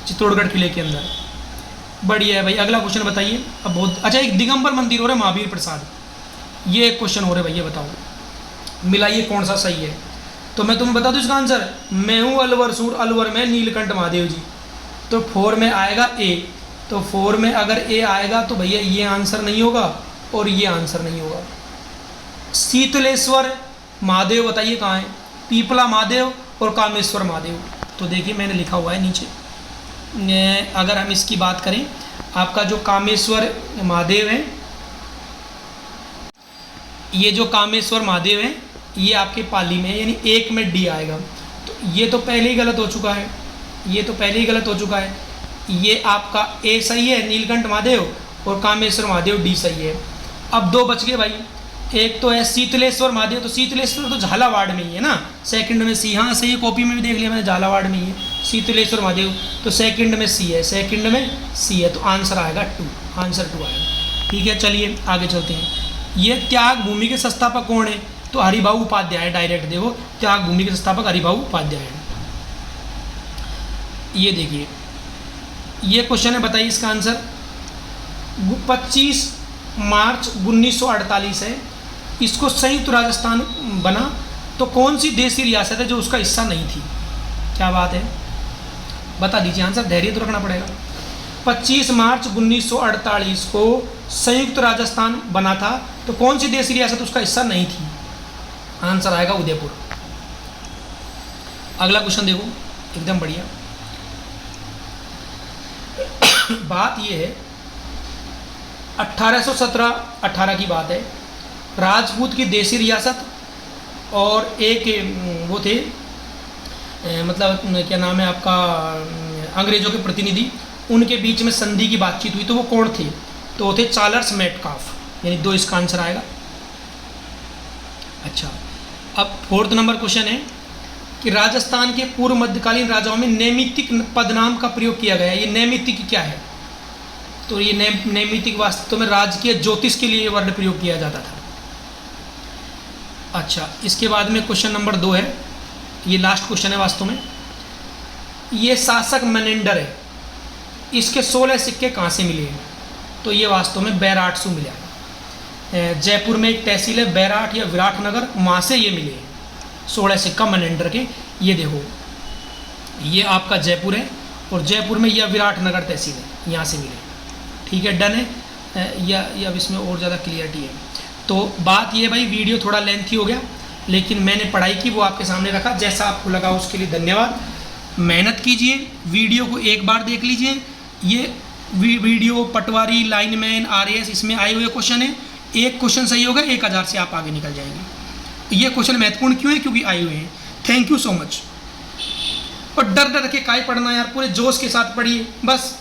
चित्तौड़गढ़ किले के अंदर। बढ़िया है भाई, अगला क्वेश्चन बताइए। अब बहुत अच्छा, एक दिगंबर मंदिर हो रहा है महावीर प्रसाद, ये एक क्वेश्चन हो रहा है भैया, बताओ मिलाइए कौन सा सही है। तो मैं तुम्हें बता दूँ इसका आंसर, मैं हूँ अलवर सूर, अलवर में नीलकंठ महादेव जी। तो 4 में आएगा ए, तो 4 में अगर ए आएगा तो भैया ये आंसर नहीं होगा और ये आंसर नहीं होगा। शीतलेश्वर महादेव बताइए कहाँ है, पीपला महादेव और कामेश्वर महादेव। तो देखिए मैंने लिखा हुआ है नीचे। अगर हम इसकी बात करें, आपका जो कामेश्वर महादेव है, ये जो कामेश्वर महादेव है ये आपके पाली में है, यानी 1 में डी आएगा। तो ये तो पहले ही गलत हो चुका है, ये तो पहले ही गलत हो चुका है। ये आपका ए सही है नीलकंठ महादेव और कामेश्वर महादेव डी सही है। अब 2 बच गए भाई। एक तो है शीतलेश्वर महादेव, तो शीतलेश्वर तो झालावाड़ में ही है ना, सेकंड में सी। हाँ सही है, कॉपी में भी देख लिया मैंने, झालावाड़ में ही है शीतलेश्वर महादेव, तो सेकंड में सी है, सेकंड में सी है, तो आंसर आएगा 2, आंसर 2 आएगा। ठीक है, चलिए आगे चलते हैं। ये त्याग भूमि के संस्थापक कौन है, तो हरिभाऊ उपाध्याय। डायरेक्ट देखो, त्याग भूमि के संस्थापक हरिभाऊ उपाध्याय है। ये देखिए, ये क्वेश्चन है, बताइए इसका आंसर। 25 मार्च 1948 है, इसको संयुक्त राजस्थान बना, तो कौन सी देशी रियासत है जो उसका हिस्सा नहीं थी। क्या बात है, बता दीजिए आंसर, धैर्य तो रखना पड़ेगा। 25 मार्च 1948 को संयुक्त राजस्थान बना था, तो कौन सी देशी रियासत उसका हिस्सा नहीं थी, आंसर आएगा उदयपुर। अगला क्वेश्चन देखो, एकदम बढ़िया। बात यह है 1817-18 की बात है। राजपूत की देसी रियासत और एक वो थे मतलब क्या नाम है आपका, अंग्रेज़ों के प्रतिनिधि, उनके बीच में संधि की बातचीत हुई। तो वो कौन थे? तो वो थे चार्ल्स मेटकाफ, यानी 2 इसका आंसर आएगा। अच्छा, अब 4th नंबर क्वेश्चन है कि राजस्थान के पूर्व मध्यकालीन राजाओं में नैमित्तिक पदनाम का प्रयोग किया गया है। ये नैमित्तिक क्या है? तो ये नैमित्तिक वास्तव में राजकीय ज्योतिष के लिए वर्ड प्रयोग किया जाता था। अच्छा, इसके बाद में क्वेश्चन नंबर 2 है, ये लास्ट क्वेश्चन है वास्तव में। ये शासक मैनेंडर है, इसके 16 सिक्के कहाँ से मिले हैं? तो ये वास्तव में बैराट से मिला है। जयपुर में एक तहसील है बैराट या विराटनगर, वहाँ से ये मिले हैं 16 सिक्का मैनेंडर के। ये देखो, ये आपका जयपुर है और जयपुर में यह विराटनगर तहसील है, यहाँ से मिले। ठीक है, डन है। या अब इसमें और ज़्यादा क्लियरिटी है। तो बात ये भाई, वीडियो थोड़ा लेंथी हो गया, लेकिन मैंने पढ़ाई की वो आपके सामने रखा। जैसा आपको लगा उसके लिए धन्यवाद। मेहनत कीजिए, वीडियो को एक बार देख लीजिए। ये वीडियो पटवारी, लाइनमैन, RAS इसमें आए हुए क्वेश्चन है। एक क्वेश्चन सही होगा 1000 से आप आगे निकल जाएंगे। ये क्वेश्चन महत्वपूर्ण क्यों है? क्योंकि आए हुए हैं। Thank you so much. और डर डर के काहे पढ़ना यार, पूरे जोश के साथ पढ़िए बस।